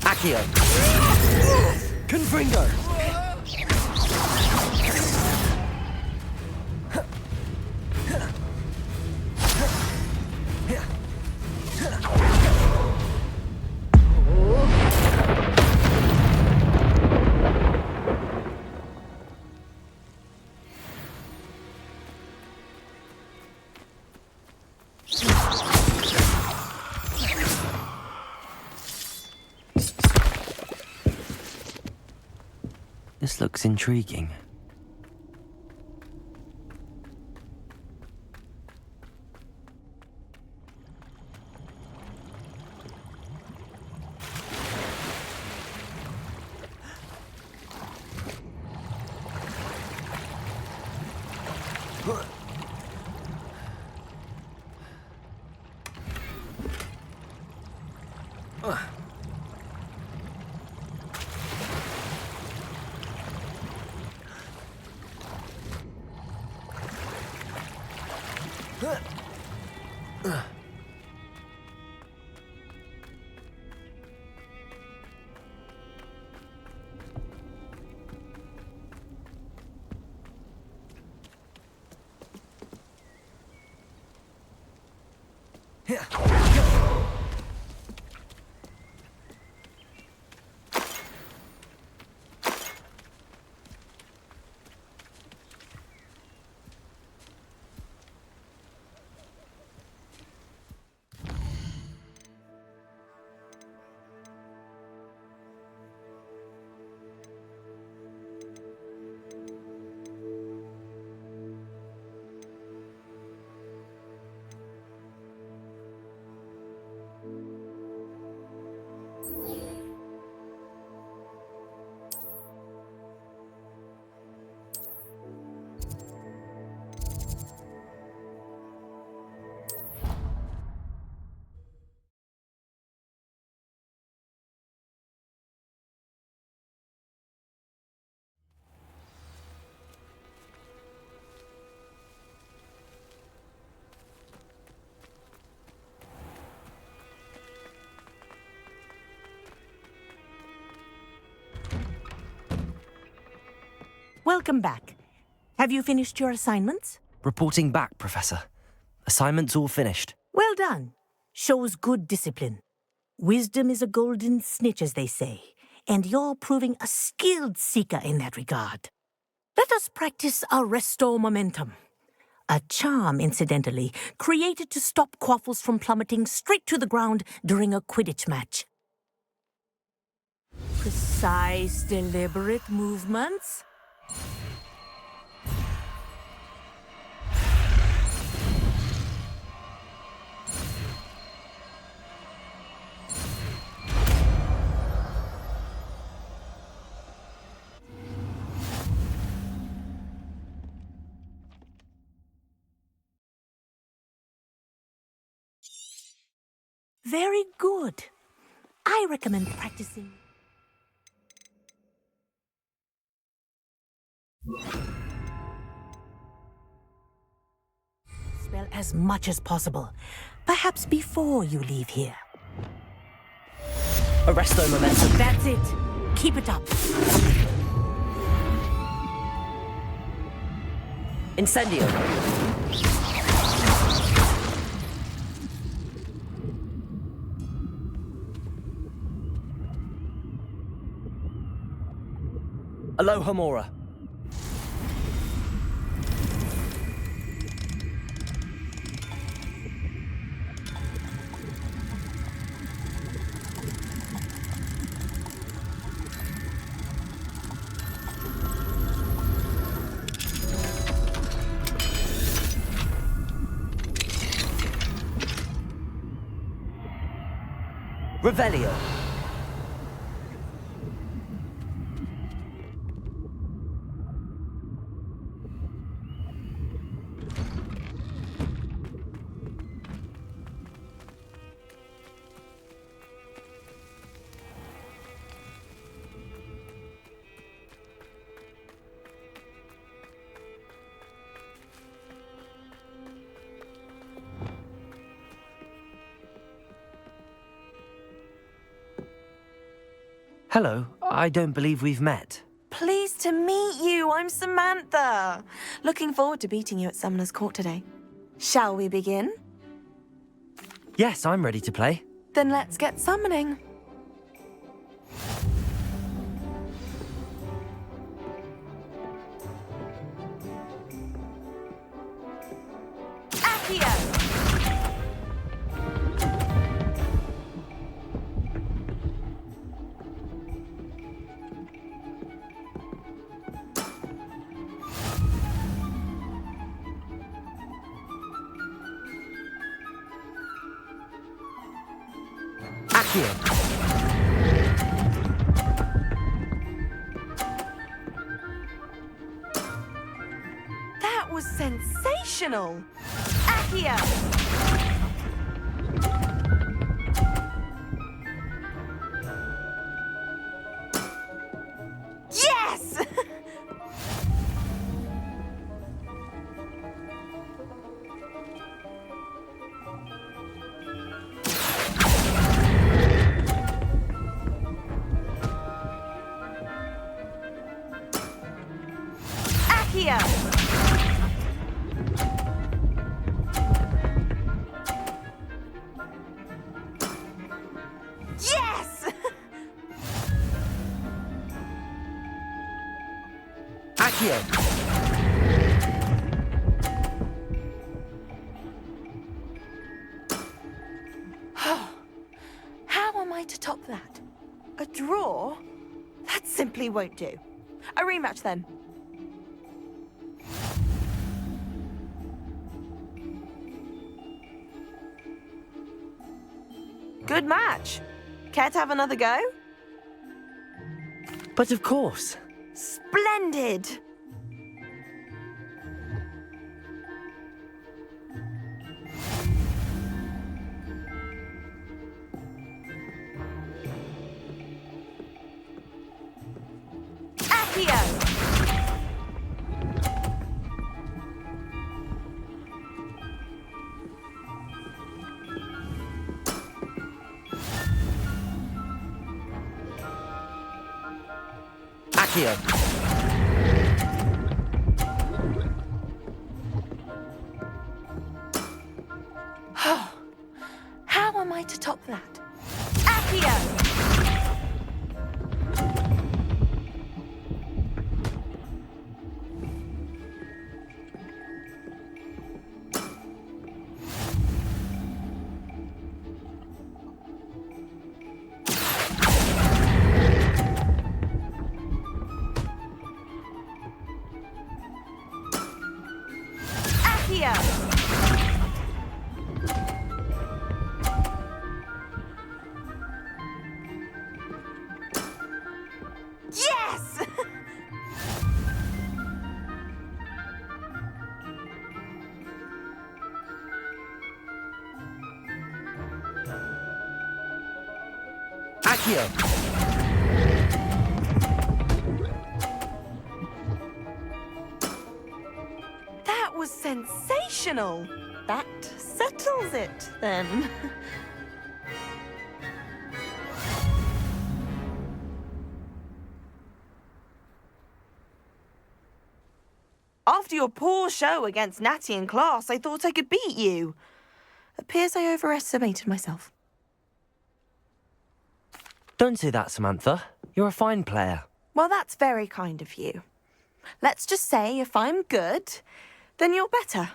Accio! Confringo! This looks intriguing. Welcome back. Have you finished your assignments? Reporting back, Professor. Assignment's all finished. Well done. Shows good discipline. Wisdom is a golden snitch, as they say, and you're proving a skilled seeker in that regard. Let us practice our Restore Momentum. A charm, incidentally, created to stop quaffles from plummeting straight to the ground during a Quidditch match. Precise, deliberate movements. Very good. I recommend practicing. as much as possible. Perhaps before you leave here. Arresto momentum. That's it. Keep it up. Incendio. Aloha Mora. Revelio. Hello, I don't believe we've met. Pleased to meet you. I'm Samantha. Looking forward to beating you at Summoner's Court today. Shall we begin? Yes, I'm ready to play. Then let's get summoning. Accio! That was sensational! Accio! Yes! Accio! Yes! Accio. How am I to top that? A draw? That simply won't do. A rematch then. Good match. Care to have another go? But of course. Splendid! Accio! Accio. How am I to top that? Accio! Accio! Yes! Accio. That was sensational! That settles it, then. After your poor show against Natty in class, I thought I could beat you. Appears I overestimated myself. Don't say that, Samantha. You're a fine player. Well, that's very kind of you. Let's just say if I'm good, then you're better.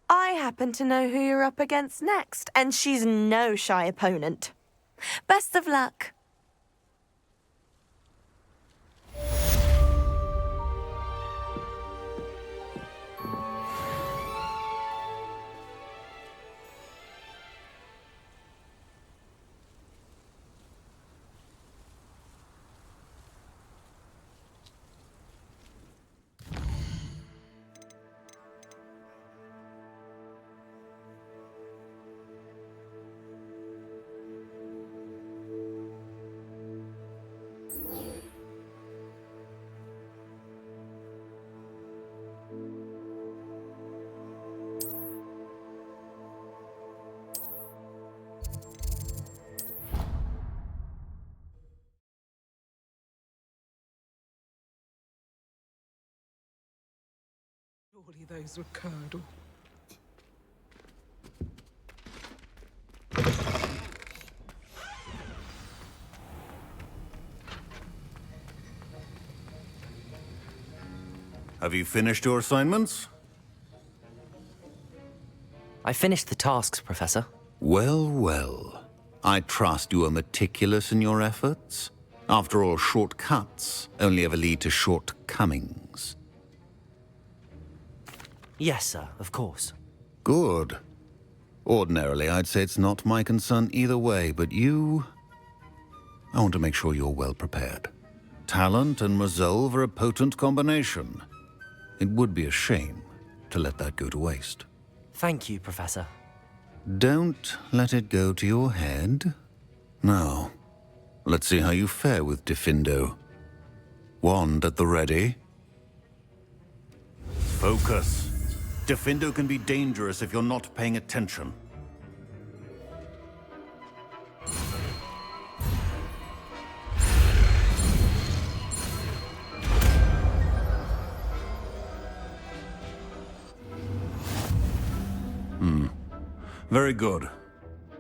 I happen to know who you're up against next, and she's no shy opponent. Best of luck. Surely those were curdle. Have you finished your assignments? I finished the tasks, Professor. Well, well. I trust you are meticulous in your efforts. After all, shortcuts only ever lead to shortcomings. Yes, sir, of course. Good. Ordinarily, I'd say it's not my concern either way, but you... I want to make sure you're well prepared. Talent and resolve are a potent combination. It would be a shame to let that go to waste. Thank you, Professor. Don't let it go to your head. Now, let's see how you fare with Diffindo. Wand at the ready. Focus. Diffindo can be dangerous if you're not paying attention. Very good.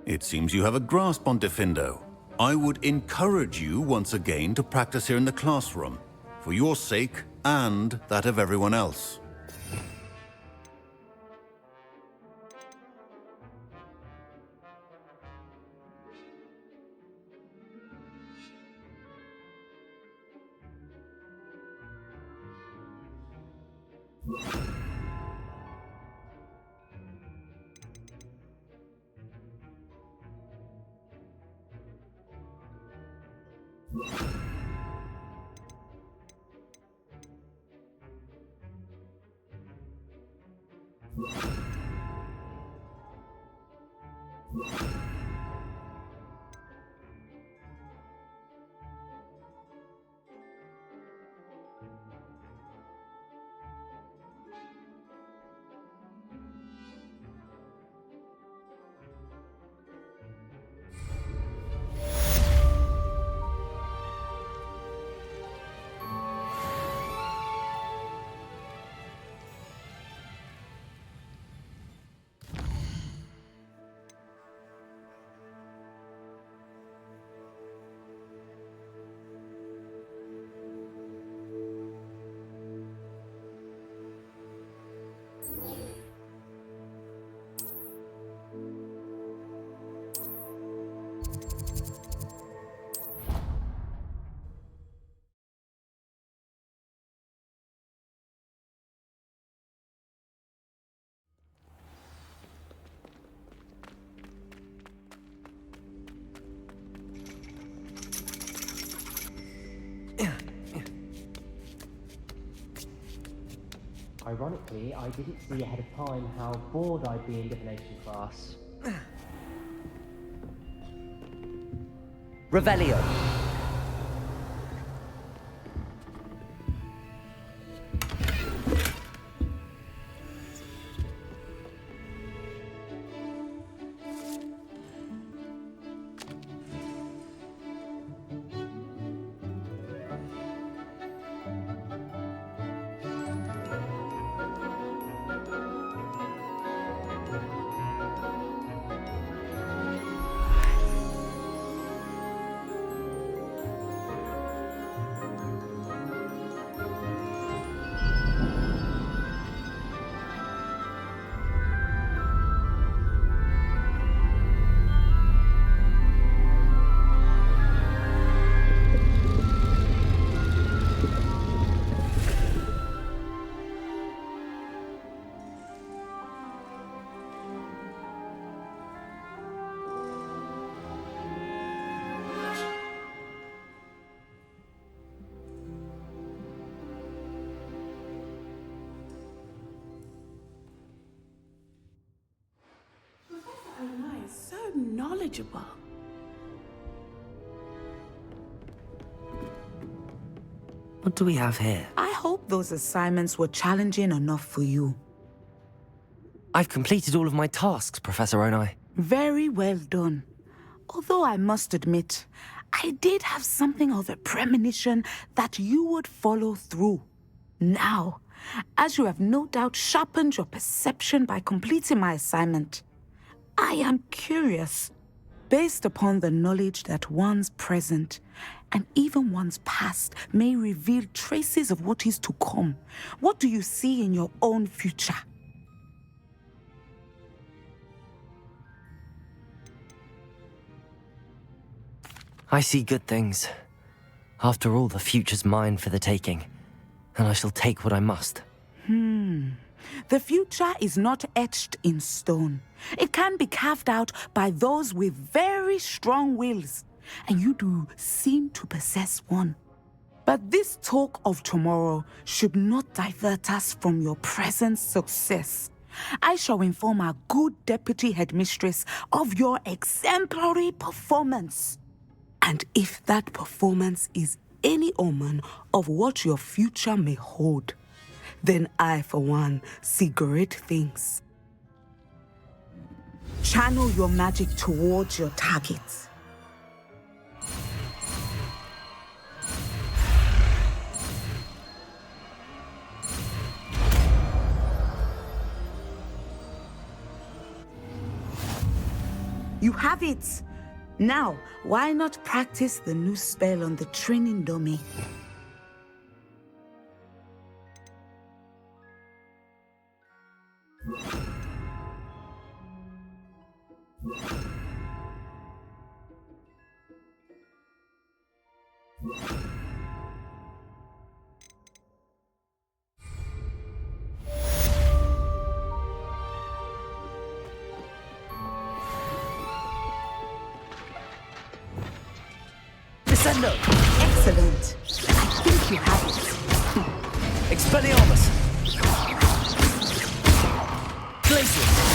It seems you have a grasp on Diffindo. I would encourage you once again to practice here in the classroom, for your sake and that of everyone else. Ironically, I didn't see ahead of time how bored I'd be in divination class. Revelio. manageable. What do we have here? I hope those assignments were challenging enough for you. I've completed all of my tasks, Professor Onai. Very well done. Although I must admit, I did have something of a premonition that you would follow through. Now, as you have no doubt sharpened your perception by completing my assignment, I am curious, based upon the knowledge that one's present and even one's past may reveal traces of what is to come. What do you see in your own future? I see good things. After all, the future's mine for the taking, and I shall take what I must. The future is not etched in stone. It can be carved out by those with very strong wills, and you do seem to possess one. But this talk of tomorrow should not divert us from your present success. I shall inform our good deputy headmistress of your exemplary performance. And if that performance is any omen of what your future may hold, then I, for one, see great things. Channel your magic towards your targets. You have it! Now, why not practice the new spell on the training dummy? Descendo! Excellent. I think you have it. Expelliarmus! Glacius!